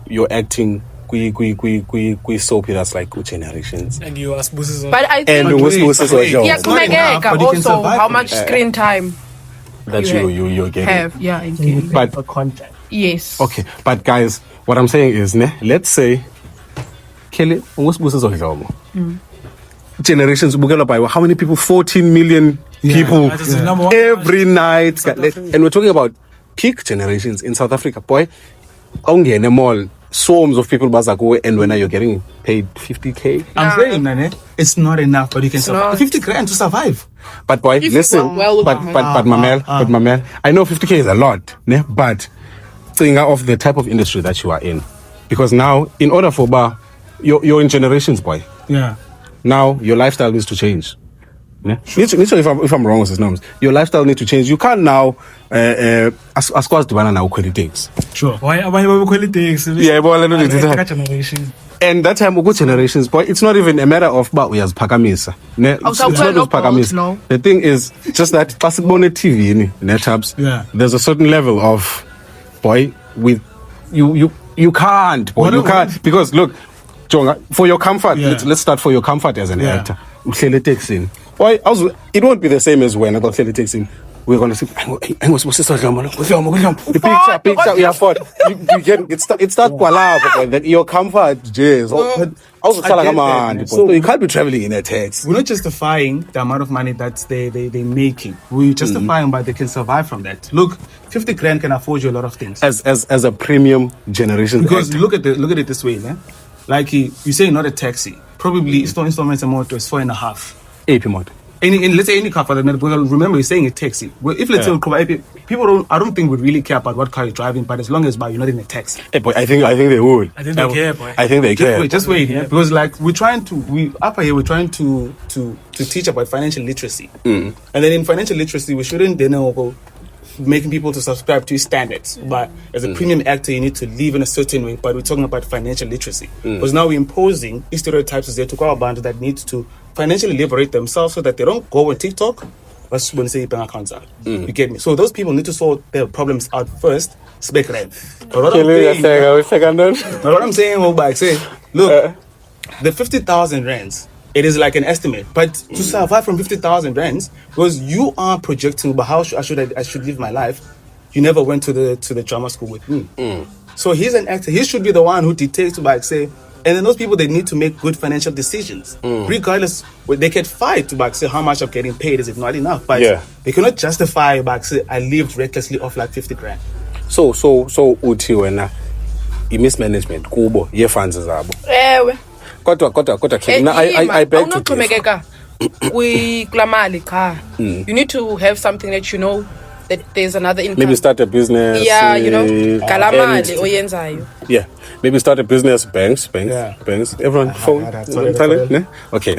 you're acting soapy, that's like good generations. And you ask Buses on. But I think also how much screen time that you're getting. Have, but a contract. Yes. Okay, but guys, what I'm saying is, let's say Kelly, generations by how many people? 14 million people every night, and we're talking about peak generations in South Africa, boy. Ongene mall, swarms of people bazago, and when are you getting paid 50K? I'm saying, Nane, it's not enough, but you can survive. 50 grand to survive. But boy, listen, but Mamel, I know 50K is a lot, but think of the type of industry that you are in, because now in order for you're in generations, boy. Yeah. Now your lifestyle needs to change. Yeah? If I'm wrong with his numbers, your lifestyle needs to change. You can't now as far as the now takes. Sure. Why politics? Yeah, but I don't know. Generation. And that time we go generations, boy. It's not even a matter of but we as pakamisa. It's not just pakamisa. No. The thing is just that classic bonnet TV tabs. Yeah. There's a certain level of boy with you can't, boy. You can't because look, Jonga, for your comfort. Yeah. Let's start for your comfort as an actor. Uhlele takes in. Boy, it won't be the same as when Uhlele takes in. We're gonna see. The picture, we afford. You get it starts palava, then your comfort, jeez. So you can't be traveling in a taxi. We're not justifying the amount of money that they're making. We're justifying but they can survive from that. Look, 50 grand can afford you a lot of things. As a premium generation. Because look at it this way, man. Like you say not a taxi. Probably installments amount to 4.5. AP mod. Let's say any car for that matter, because remember you're saying a taxi. Well, if let's say I don't think would really care about what car you're driving, but as long as you're not in a taxi. Hey, boy, I think they would. I think they care, boy. I think they care. Just wait, yeah? Because like we're trying to teach about financial literacy. And then in financial literacy we shouldn't go making people to subscribe to standards. But as a premium actor you need to live in a certain way, but we're talking about financial literacy. Because now we're imposing stereotypes there to our band that needs to financially liberate themselves so that they don't go on TikTok. Let's when say bank accounts out. You get me? So those people need to sort their problems out first. Spec rent. But what I'm saying, look, the 50,000 rands, it is like an estimate. But to survive from 50,000 rands, because you are projecting about how I should live my life, you never went to the drama school with me. So he's an actor. He should be the one who dictates to say. And then those people, they need to make good financial decisions. Regardless, they can fight to say how much I'm getting paid, is it not enough? But they cannot justify say I lived recklessly off like 50 grand. So uthi wena mismanagement kubo ye funds zabo. Ewe. Kodwa I beg to differ. You need to have something that you know that there's another income. Maybe start a business. Yeah, kalamali oyenzayo. Yeah, maybe start a business. Banks. Everyone phone. Okay.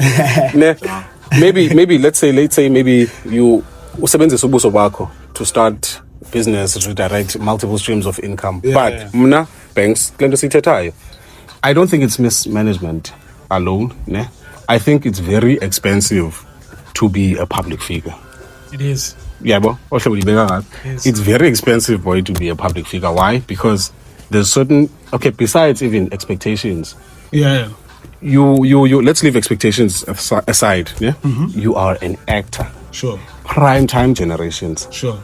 Maybe let's say maybe you usebenzisa ubuso bakho to start business to direct multiple streams of income. But mna banks lento sithethayo. I don't think it's mismanagement alone. I think it's very expensive to be a public figure. It is. Yeah, but it's very expensive, boy, to be a public figure. Why? Because there's certain besides even expectations. Yeah. You let's leave expectations aside. Yeah. You are an actor. Sure. Prime time generations. Sure.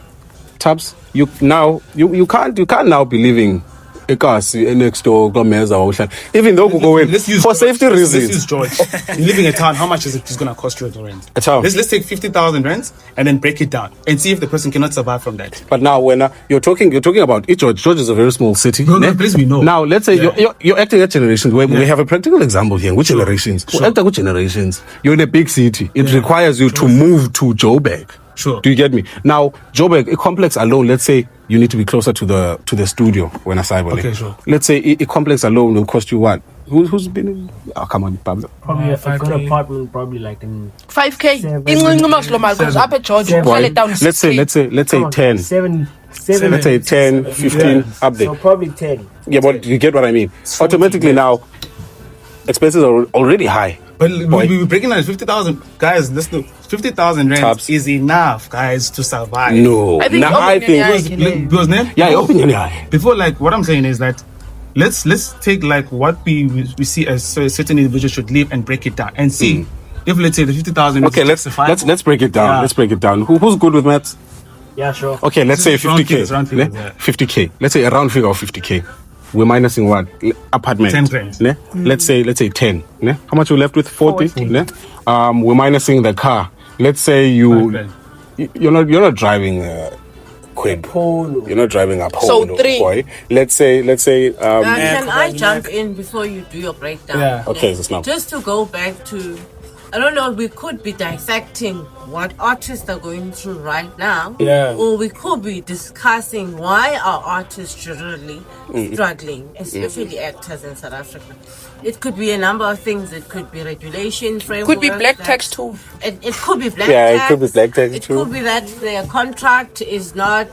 Tabs. You can't now be living next door, even though we go in for safety reasons. Let's use George. Living in a town, how much is it going to cost you to rent? A town. Let's take 50,000 rents and then break it down and see if the person cannot survive from that. But now when you're talking about George is a very small city. No, please we know. Now let's say you're acting at generations where we have a practical example here. Which generations? Sure. Acting with generations. You're in a big city. It requires you to move to Joburg. Sure. Do you get me? Now, Joburg, a complex alone, let's say you need to be closer to the studio when I say. Okay, sure. Let's say a complex alone will cost you what? Who's been in? Oh, come on, Pablo. Probably a good apartment, probably like in 5K. Let's say 10. 7. Let's say 10, 15 up there. So probably 10. Yeah, but you get what I mean. Automatically now, expenses are already high. But we're breaking down 50,000. Guys, listen, 50,000 rents is enough, guys, to survive. No. I think your opinion. Before, like, what I'm saying is that let's take like what we see as certain individuals should live and break it down and see if let's say the 50,000. Okay, let's break it down. Let's break it down. Who's good with maths? Yeah, sure. Okay, let's say 50K. Round figures, 50K. Let's say a round figure of 50K. We're minusing what? Apartment. 10 grand. Let's say 10. How much you left with? 40. We're minusing the car. Let's say you're not driving Quid. You're not driving a Polo. So 3. Boy. Let's say can I jump in before you do your breakdown? Yeah. Okay, that's not. Just to go back to I don't know, we could be dissecting what artists are going through right now. Yeah. Or we could be discussing why are artists generally struggling, especially actors in South Africa. It could be a number of things. It could be regulation, framework. Could be black tax too. It could be black Yeah, tax. it could be black tax It too. could be that their contract is not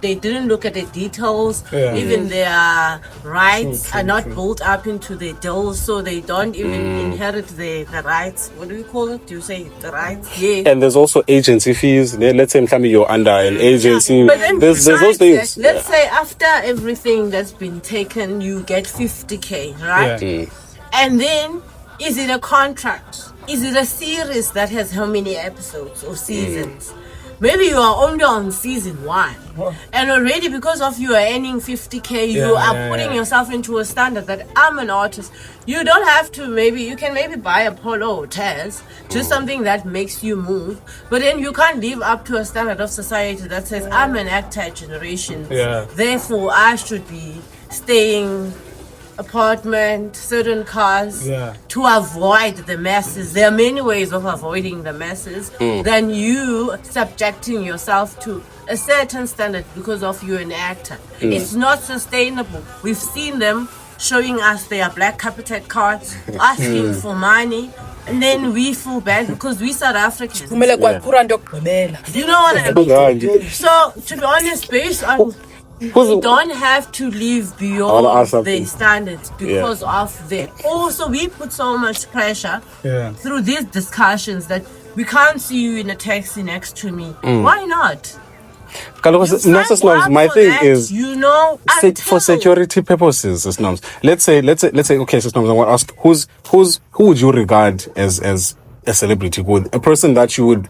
they didn't look at the details. Yeah. Even their rights are not built up into the deals, so they don't even inherit the rights. What do you call it? Do you say the rights? Yeah. And there's also agency fees. Let's say you're under an agency. But then There's those things. let's say after everything that's been taken, you get 50K, right? Yeah. And then, is it a contract? Is it a series that has how many episodes or seasons? Maybe you are only on season 1. And already because of you are earning 50K, you are putting yourself into a standard that I'm an artist. You don't have to, you can buy a polo or Taz, just something that makes you move. But then you can't live up to a standard of society that says I'm an actor at Generations. Yeah. Therefore, I should be staying apartment, certain cars, to avoid the masses. There are many ways of avoiding the masses than you subjecting yourself to a certain standard because of you're an actor. It's not sustainable. We've seen them showing us their black carpeted cards, asking for money, and then we feel bad because we South Africans. You know what I mean? So, to be honest, based on we don't have to live beyond the standards because of that. Also, we put so much pressure through these discussions that we can't see you in a taxi next to me. Why not? My thing is, until for security purposes, let's say, okay, I want to ask, who would you regard as a celebrity? A person that you would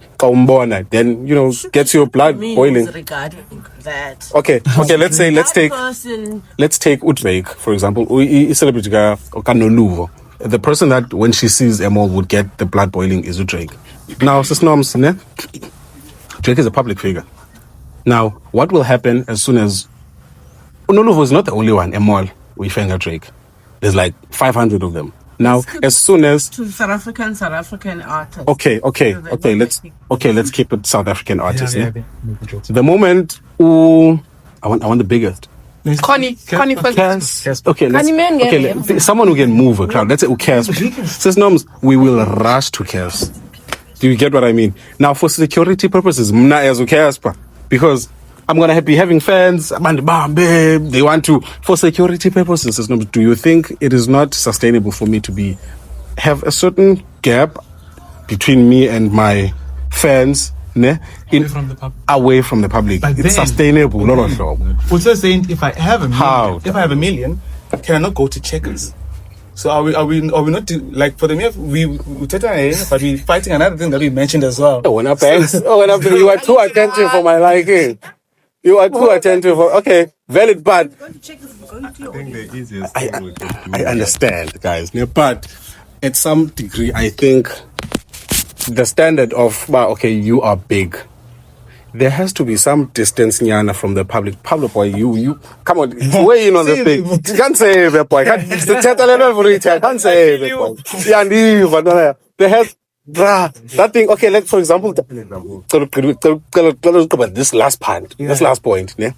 then gets your blood boiling. Regarding that. Okay. Let's take Utrecht, for example. A celebrity guy, the person that when she sees Emol would get the blood boiling is Utrecht. Now, Drake is a public figure. Now, what will happen as soon as Unoluvo is not the only one, Emol, we finger Drake. There's like 500 of them. Now, as soon as to South African artists. Okay. Let's keep it South African artists. The moment I want the biggest. Connie first. Okay, someone who can move a crowd. Let's say Ukes. Says Noms, we will rush to Kes. Do you get what I mean? Now, for security purposes, mna as Ukes, because I'm gonna be having fans. They want to, for security purposes. Do you think it is not sustainable for me to have a certain gap between me and my fans, away from the public? But it's then, sustainable. Also saying, if I have a million, How? if I have a million, can I not go to checkers? So are we not like for the we but we fighting another thing that we mentioned as well. You are too attentive for my liking. You are too attentive. Okay, valid, but I think the easiest I understand, guys. But at some degree, I think the standard of you are big. There has to be some distance, Nyana, from the public. Public boy, you come on, weigh in on the thing. You can't say that boy. I can't say that boy. There has that thing. Okay, like for example, this last point. Yeah,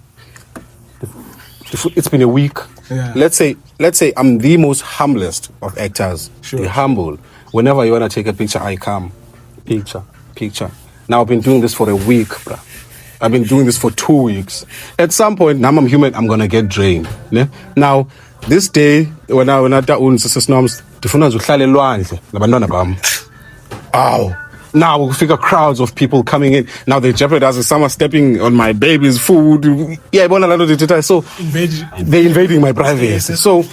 it's been a week. Yeah. Let's say I'm the most humblest of actors. Sure. Be humble. Whenever you wanna take a picture, I come. Picture. Now I've been doing this for a week, bruh. I've been doing this for 2 weeks. At some point, now I'm human, I'm gonna get drained. Yeah? Now, this day, when I norms, now we figure crowds of people coming in. Now they jeopardize someone stepping on my baby's food. Yeah, so they're invading my privacy. So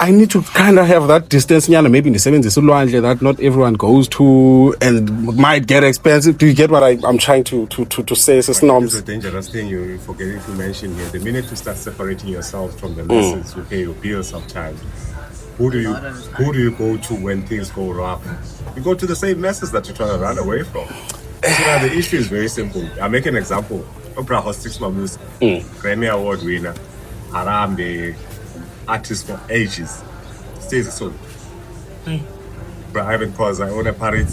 I need to kind of have that distance, maybe in the 70s, that not everyone goes to and might get expensive. Do you get what I'm trying to say? It's a dangerous thing you're forgetting to mention here. The minute you start separating yourself from the masses who pay your bills sometimes, who do you go to when things go wrong? You go to the same masses that you're trying to run away from. So the issue is very simple. I'll make an example. Oprah Hostix Mamus, Grammy Award winner, Harambe, artist for ages, stays so. But Ivan calls I own a parrot.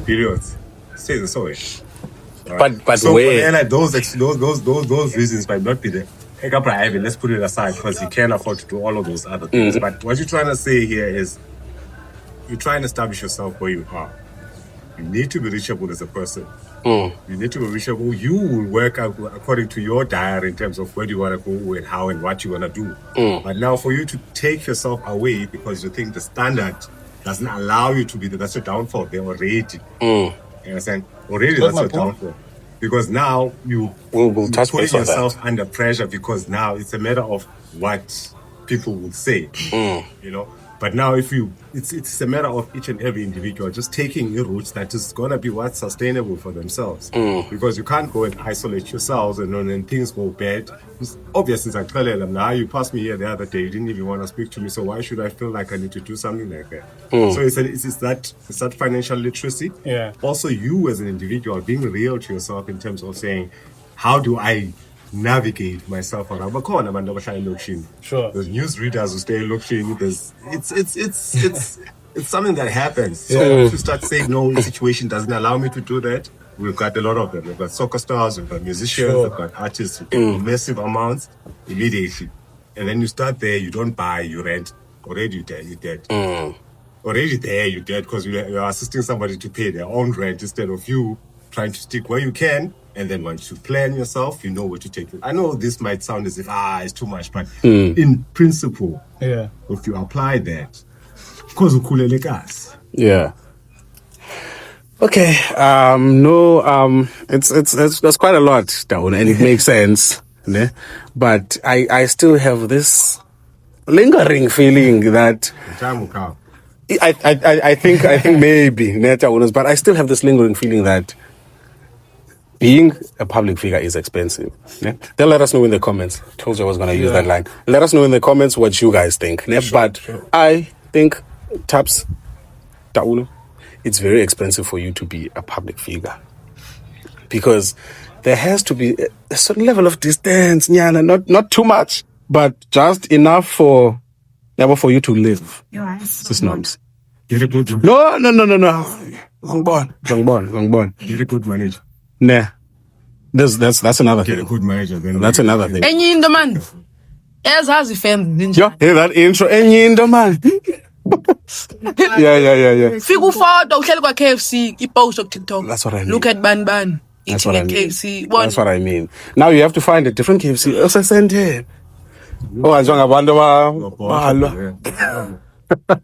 Periods. Says so. But So where? like those reasons might not be there. Hey, Ivan, let's put it aside because he can't afford to do all of those other things. But what you're trying to say here is you try and establish yourself where you are. You need to be reachable as a person. You need to be reachable. You will work out according to your diary in terms of where you want to go and how and what you want to do. But now for you to take yourself away because you think the standard doesn't allow you to be there, that's your downfall. They're already. You understand? Already that's your downfall. Because now you're putting yourself under pressure because now it's a matter of what people will say. You know? But now it's a matter of each and every individual just taking a route that is gonna be what's sustainable for themselves. Because you can't go and isolate yourselves and when things go bad. It's obvious since I tell them now you passed me here the other day, you didn't even want to speak to me, so why should I feel like I need to do something like that? So it's that financial literacy. Yeah. Also you as an individual being real to yourself in terms of saying, how do I navigate myself around? But come on, Sure. There's news readers who stay looking. It's something that happens. So if you start saying no, the situation doesn't allow me to do that, we've got a lot of them. We've got soccer stars, we've got musicians, we've got artists who get massive amounts immediately. And then you start there, you don't buy, you rent. Already you're dead. Already there, you're dead because you're assisting somebody to pay their own rent instead of you trying to stick where you can. And then once you plan yourself, you know where to take it. I know this might sound as if, it's too much, but in principle, if you apply that, because Yeah. Okay. It's that's quite a lot down, and it makes sense. Ne? But I still have this lingering feeling that time will come. I think maybe but I still have this lingering feeling that being a public figure is expensive. Yeah? Then let us know in the comments. Told you I was going to use that line. Let us know in the comments what you guys think. Yeah? I think, Taps, Taulo, it's very expensive for you to be a public figure. Because there has to be a certain level of distance, not too much, but just enough for you to live. It's not. No. Wrong born. Get a good manager. Nah. That's another thing. Get a good manager. Then That's another thing. Enyi in the man. As has the fan. Yeah, hear that intro. Enyi in the man. Yeah. Figu photo uhleli kwa KFC ipost on TikTok. That's what I mean. Look at Ban. That's Eating what I at mean. KFC. That's what I mean. Now you have to find a different KFC. Also send here. Oh, anjong abantu ba.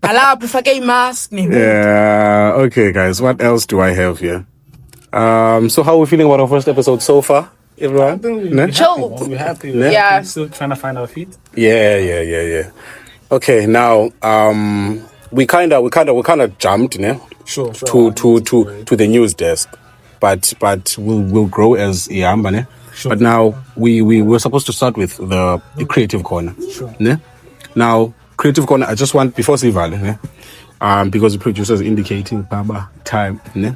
Alapho ufake imask. Yeah. Okay, guys. What else do I have here? So how are we feeling about our first episode so far, everyone? Chill. We're happy. Yeah. Still trying to find our feet. Yeah. Okay, now we kind of jumped, Sure. to the news desk, but we'll grow as Iamba, ne? Sure. But now we were supposed to start with the creative corner. Sure. Ne? Now creative corner. I just want before Sival, ne? Because the producer is indicating Baba time. Ne?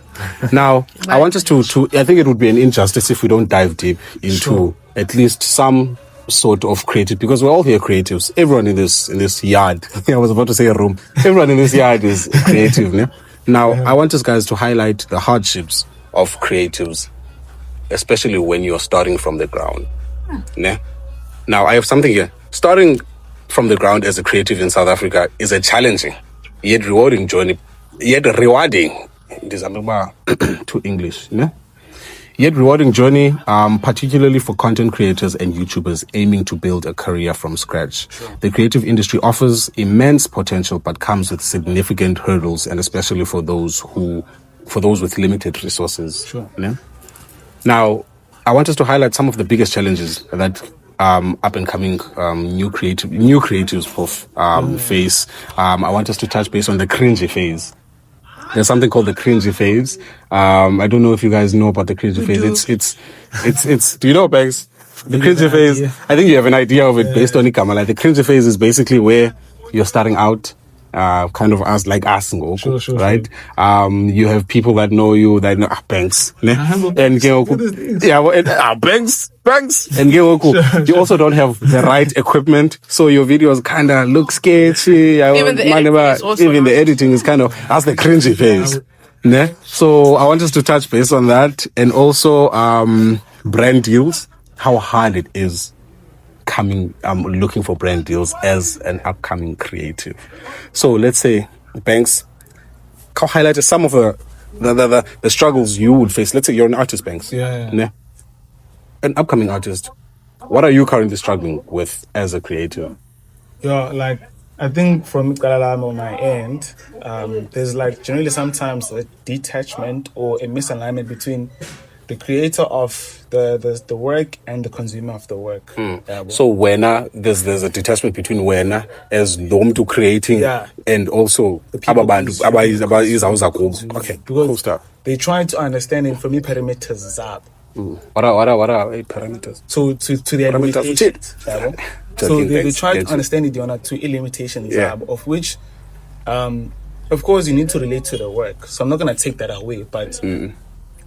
Now I want us to I think it would be an injustice if we don't dive deep into at least some sort of creative, because we're all here creatives. Everyone in this yard. I was about to say a room. Everyone in this yard is creative. Ne? Now I want us guys to highlight the hardships of creatives, especially when you're starting from the ground. Ne? Now I have something here. Starting from the ground as a creative in South Africa is a challenging yet rewarding journey. Yet rewarding. This to English. Ne? Yet rewarding journey, particularly for content creators and YouTubers aiming to build a career from scratch. Sure. The creative industry offers immense potential, but comes with significant hurdles, and especially for those with limited resources. Sure. Yeah? Now, I want us to highlight some of the biggest challenges that up and coming new creatives face. I want us to touch base on the cringy phase. There's something called the cringy phase. I don't know if you guys know about the cringy phase. It's. Do you know, Bags? The cringy phase. I think you have an idea of it based on Ikama. Like the cringy phase is basically where you're starting out kind of us, like us, Sure, right? You have people that know you, that know banks, ne? And banks, and you also don't have the right equipment, so your videos kind of look sketchy. Even the editing is also even the not- editing is kind of that's the cringy phase. Ne? So I want us to touch base on that, and also brand deals, how hard it is looking for brand deals as an upcoming creative. So let's say Banks highlighted some of the struggles you would face. Let's say you're an artist, Banks. Yeah. Ne? An upcoming artist. What are you currently struggling with as a creative? Yeah, like I think from Kalalam on my end, there's like generally sometimes a detachment or a misalignment between the creator of the work and the consumer of the work. Yeah, So when there's a detachment between when as to creating Yeah. and also people abantu consuming. okay, because cool stuff. they try to understand and for me parameters zabo. What are parameters? So to their Parameters, limitations. yabo. So Joking, they thanks. try Get to you. understand it on to limitations Yeah. of which of course you need to relate to the work. So I'm not gonna take that away, but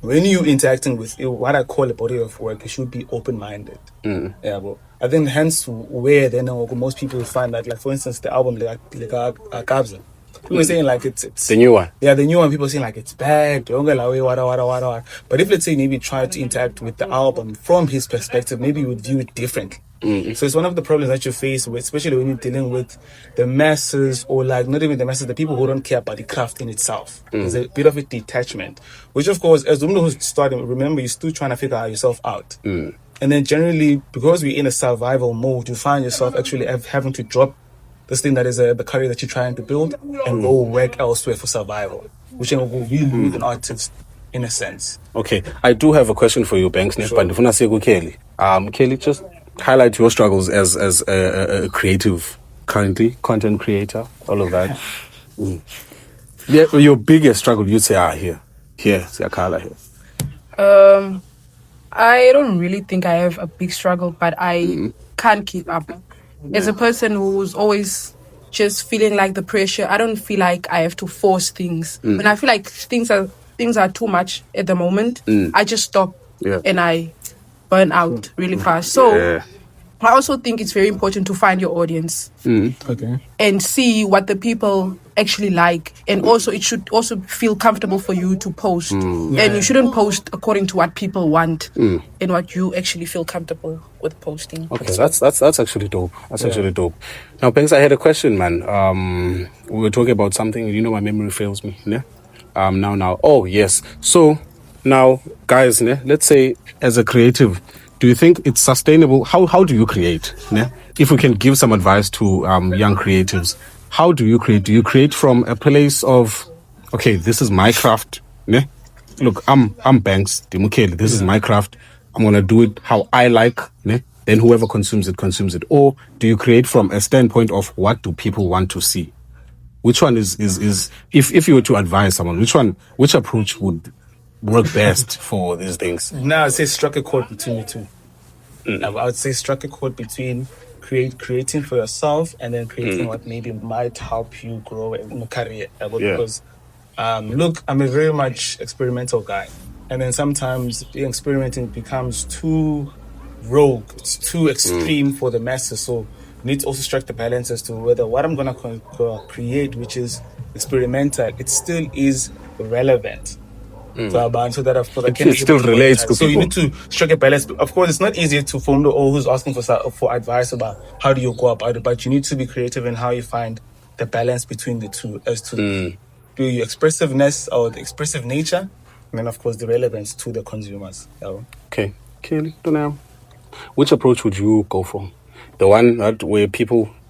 when you interacting with what I call a body of work, you should be open-minded. Yeah, but I think hence where then most people find that, like for instance, the album like Kabza. People are saying like it's The new one. Yeah, the new one. People are saying like it's bad. Don't go like wada. But if let's say maybe try to interact with the album from his perspective, maybe you would view it differently. So it's one of the problems that you face with, especially when you're dealing with the masses, or like not even the masses, the people who don't care about the craft in itself. There's a bit of a detachment, which of course, as someone who's starting, remember you're still trying to figure yourself out. And then generally, because we're in a survival mode, you find yourself actually having to drop this thing that is the career that you're trying to build and go work elsewhere for survival, which will really lose an artist in a sense. Okay, I do have a question for you, Banks. Sure. But if I Kelly, Kelly, just highlight your struggles as a creative currently, content creator, all of that. Yeah, your biggest struggle, you'd say, here, Siakala here. I don't really think I have a big struggle, but I can't keep up. As a person who's always just feeling like the pressure, I don't feel like I have to force things. When I feel like things are too much at the moment, I just stop and I burn out really fast. So I also think it's very important to find your audience and see what the people actually like, and also it should also feel comfortable for you to post, and you shouldn't post according to what people want and what you actually feel comfortable with posting. Okay, that's actually dope. That's actually dope. Now, Banks, I had a question, man. We were talking about something. You know, my memory fails me. Yeah. Now. Oh yes. So now, guys, ne? Let's say as a creative, do you think it's sustainable? How do you create? Ne? If we can give some advice to young creatives, how do you create? Do you create from a place of, okay, this is my craft, ne? Look, I'm Banks Dimukeli. This is my craft. I'm gonna do it how I like, ne? Then whoever consumes it. Or do you create from a standpoint of what do people want to see? Which one is if you were to advise someone, which approach would work best for these things? Now, I'd say strike a chord between the two. I would say strike a chord between creating for yourself and then creating what maybe might help you grow in your career. Because, look, I'm a very much experimental guy. And then sometimes the experimenting becomes too rogue. It's too extreme for the masses. So you need to also strike the balance as to whether what I'm going to create, which is experimental, it still is relevant. So that of course It still relates to so people. you need to strike a balance. Of course, it's not easy to form who's asking for advice about how do you go about it, but you need to be creative in how you find the balance between the two as to do your expressiveness or the expressive nature, and then of course the relevance to the consumers. Okay, Kelly, don't know. Which approach would you go for? The one that where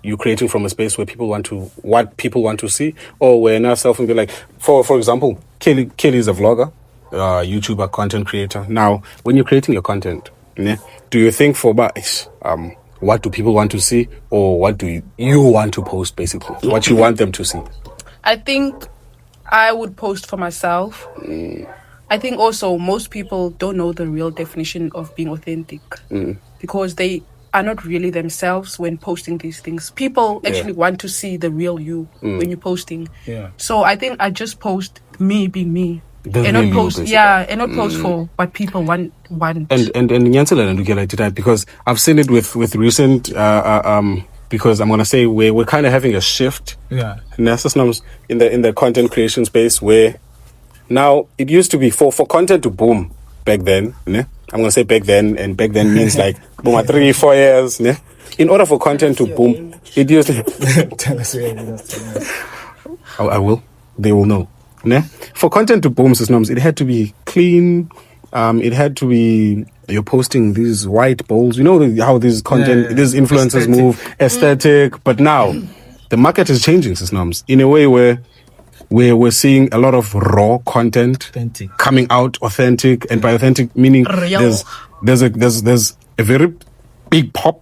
you're creating from a space where what people want to see, or where now self and be like, for example, Kelly is a vlogger, YouTuber, content creator. Now, when you're creating your content, do you think for what do people want to see, or what do you want to post, basically? What you want them to see? I think I would post for myself. I think also most people don't know the real definition of being authentic because they are not really themselves when posting these things. People actually want to see the real you when you're posting. Yeah. So I think I just post me being me. The And real not you, post, basically. and not post for what people want. And Nyansela and Dukela did that because I've seen it with recent because I'm gonna say we're kind of having a shift. Yeah. In the content creation space where now it used to be for content to boom back then. Ne? I'm gonna say back then, and back then means like boom 3-4 years. Ne? In order for content to boom, it used to. I will. They will know. Ne? For content to boom, systems, it had to be clean. It had to be you're posting these white bowls. You know how these these influencers move, aesthetic. But now the market is changing, systems, in a way where we're seeing a lot of raw content coming out, authentic, and by authentic meaning there's a very big pop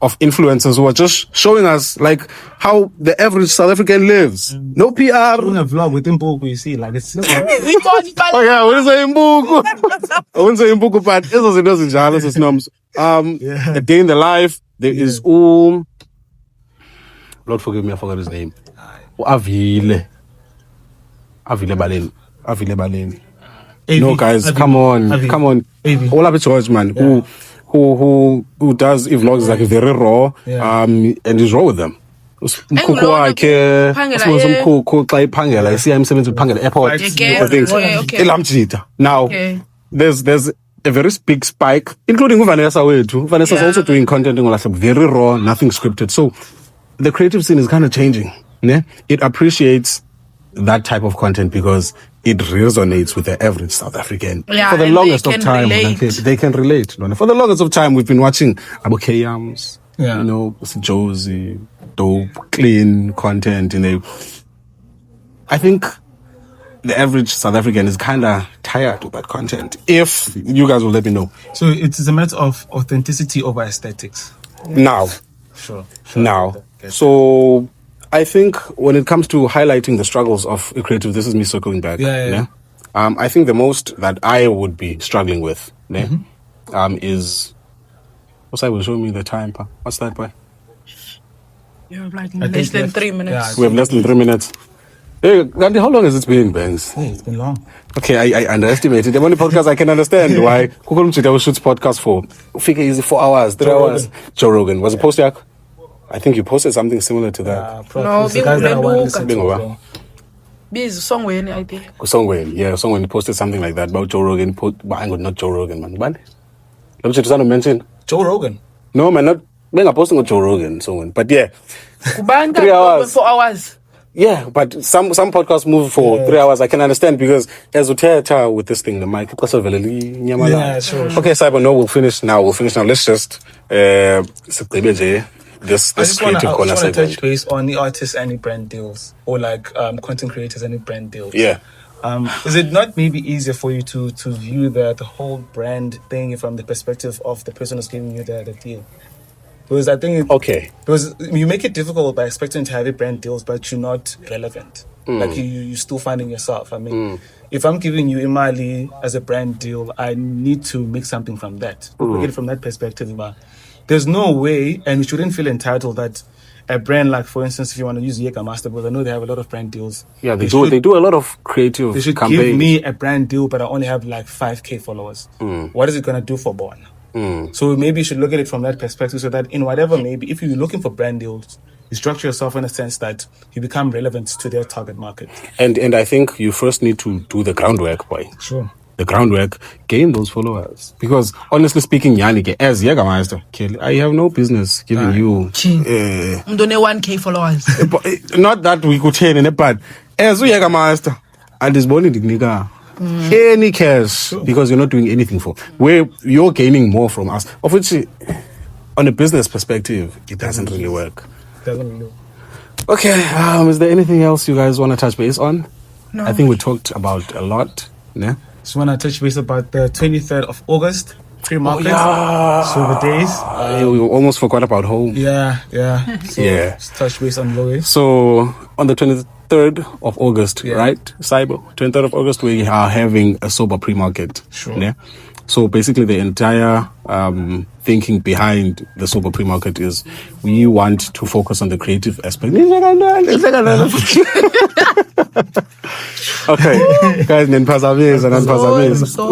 of influencers who are just showing us like how the average South African lives. No PR. Doing a vlog with Imbuku, you see, like it's. Oh yeah, what is a Imbuku? I wouldn't say Imbuku, but it doesn't a day in the life. There is Lord forgive me, I forgot his name. Avile Baleni. No guys, come on. All of it George man who does vlogs like very raw and is raw with them. Mkhukhu wakhe umkhukhu xa iphangela isiya emsebenzi uphangela airport elamjita. Now there's a very big spike, including Vanessa wethu. Vanessa's also doing content very raw, nothing scripted. So the creative scene is kind of changing. Ne? It appreciates that type of content because it resonates with the average South African. For the longest of time, they can relate. For the longest of time, we've been watching Abu Kayams, Josie, dope, clean content. I think the average South African is kind of tired of that content. If you guys will let me know. So it is a matter of authenticity over aesthetics. Now. Sure. Now. So I think when it comes to highlighting the struggles of a creative, this is me circling back. I think the most that I would be struggling with is... What's that? Will show me the time, pa? What's that, boy? You have like less than 3 minutes. We have less than 3 minutes. Hey, Gandhi, how long has it been, Banks? Hey, it's been long. Okay, I underestimated. The only podcast I can understand why Kukulum shoots podcast for. Figure easy 4 hours, 3 hours. Joe Rogan. Was it post yak? I think you posted something similar to that. No, the guys that I want to listen to. Songweni, I think. Songweni posted something like that about Joe Rogan. Not Joe Rogan, man. What? Let me try to mention Joe Rogan. No, man, not. I'm posting on Joe Rogan, Songweni. But yeah, 3 hours. 4 hours. Yeah, but some podcasts move for 3 hours. I can understand because as we tell with this thing, the mic. Sure. Okay, Cyber. No, we'll finish now. Let's just this creative corner segment. I just want to touch base on the artists and the brand deals, or like content creators and the brand deals. Yeah. Is it not maybe easier for you to view the whole brand thing from the perspective of the person who's giving you the deal? Because I think because you make it difficult by expecting to have a brand deals, but you're not relevant. Like you're still finding yourself. I mean, if I'm giving you Imali as a brand deal, I need to make something from that. Look at it from that perspective. But there's no way, and you shouldn't feel entitled that a brand like, for instance, if you want to use Yeka Master, because I know they have a lot of brand deals. Yeah, they do a lot of creative. They should campaigns. Give me a brand deal, but I only have like 5K followers. What is it gonna do for Bon? So maybe you should look at it from that perspective, so that in whatever, maybe if you're looking for brand deals, you structure yourself in a sense that you become relevant to their target market. And I think you first need to do the groundwork, boy. Sure. The groundwork, gain those followers. Because honestly speaking, Yannick, as Jägermeister, I have no business giving you 1K followers. Not that we could change it, but as Jägermeister, and this morning nigga. Any cash because you're not doing anything for where you're gaining more from us, of which on a business perspective it doesn't really work. Okay, is there anything else you guys want to touch base on? No. I think we talked about a lot. Yeah, just want to touch base about the 23rd of August pre-market. Silver days. We almost forgot about home. So just touch base on Lois. So on the 23rd of August, right? Cyber 23rd of August, we are having a sober pre-market. Sure. Yeah. So basically, the entire thinking behind the sober pre-market is we want to focus on the creative aspect. Okay, guys, we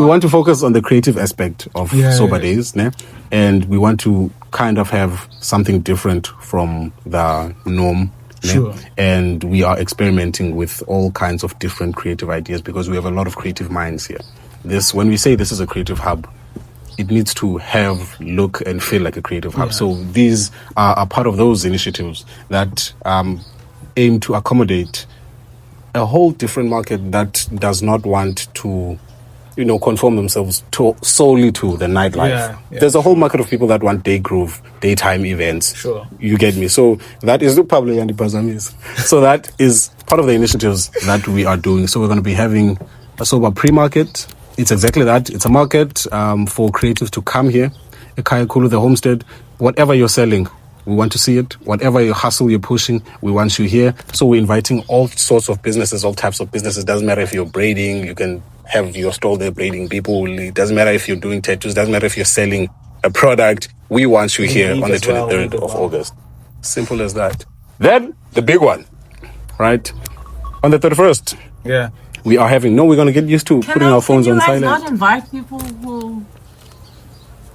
want to focus on the creative aspect of sober days, ne? And we want to kind of have something different from the norm. Sure. And we are experimenting with all kinds of different creative ideas because we have a lot of creative minds here. When we say this is a creative hub, it needs to have, look, and feel like a creative hub. So these are part of those initiatives that aim to accommodate a whole different market that does not want to, conform themselves solely to the nightlife. Yeah. There's a whole market of people that want day groove, daytime events. Sure. You get me? So that is probably So that is part of the initiatives that we are doing. So we're going to be having a sober pre-market. It's exactly that. It's a market for creatives to come here. Ekaya Kulu, the homestead, whatever you're selling, we want to see it. Whatever your hustle you're pushing, we want you here. So we're inviting all sorts of businesses, all types of businesses. Doesn't matter if you're braiding, you can have your stall there braiding people. It doesn't matter if you're doing tattoos, doesn't matter if you're selling a product. We want you here on the 23rd of August. Simple as that. Then the big one, right? On the 31st. Yeah. We're going to get used to putting our phones on silent. Can you guys not invite people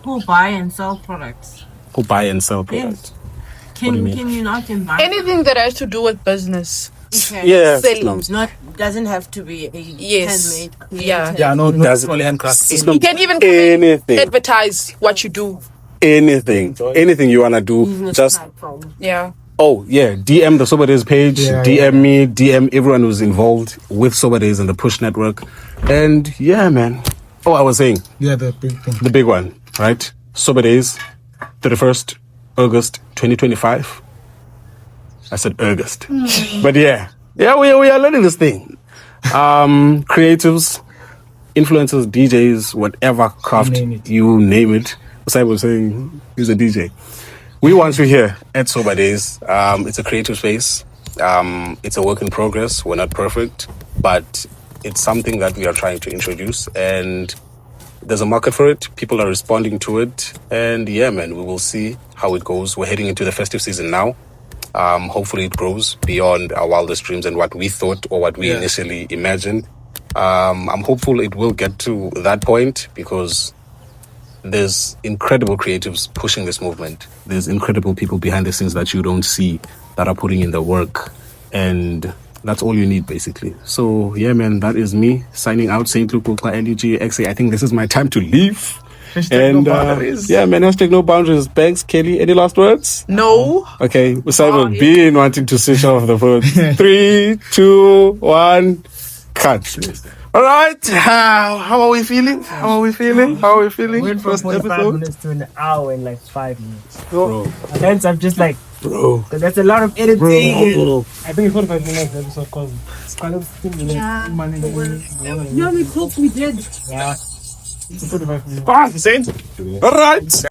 who buy and sell products? Who buy and sell products? Can you not invite Anything that has to do with business. Okay. Yeah. Selling. Doesn't have to be a handmade. Yeah. Yeah, no, Doesn't- only handcrafted. You can even come in, anything. advertise what you do. Anything you want to do. Business Just, platform. Yeah. DM the Sober Days page, DM me, DM everyone who's involved with Sober Days and the Push Network. And yeah, man. I was saying, Yeah, the big thing. the big one, right? Sober Days, 31st August 2025. I said August. But we are learning this thing. Creatives, influencers, DJs, whatever craft, you name it. Osai was saying he's a DJ. We want you here at Sober Days. It's a creative space. It's a work in progress. We're not perfect, but it's something that we are trying to introduce, and there's a market for it. People are responding to it, and yeah, man, we will see how it goes. We're heading into the festive season now. Hopefully it grows beyond our wildest dreams and what we thought or what we initially imagined. I'm hopeful it will get to that point because there's incredible creatives pushing this movement. There's incredible people behind the scenes that you don't see that are putting in the work, and that's all you need, basically. So yeah, man, that is me signing out. Saint Luke LUGXA. I think this is my time to leave. No boundaries. Yeah, man, hashtag no boundaries. Banks, Kelly, any last words? No. Okay, Simon, being wanting to switch off the phone. 3, 2, 1, cut. All right, how are we feeling? Went from First 45 episode. minutes to an hour in like 5 minutes. Bro. Hence, I'm just like, Bro. because that's a lot of editing. Bro. I think it's 45 minutes episode because it's kind of 15 minutes. You know, we cooked, we did. Yeah. It's 45 minutes. All right.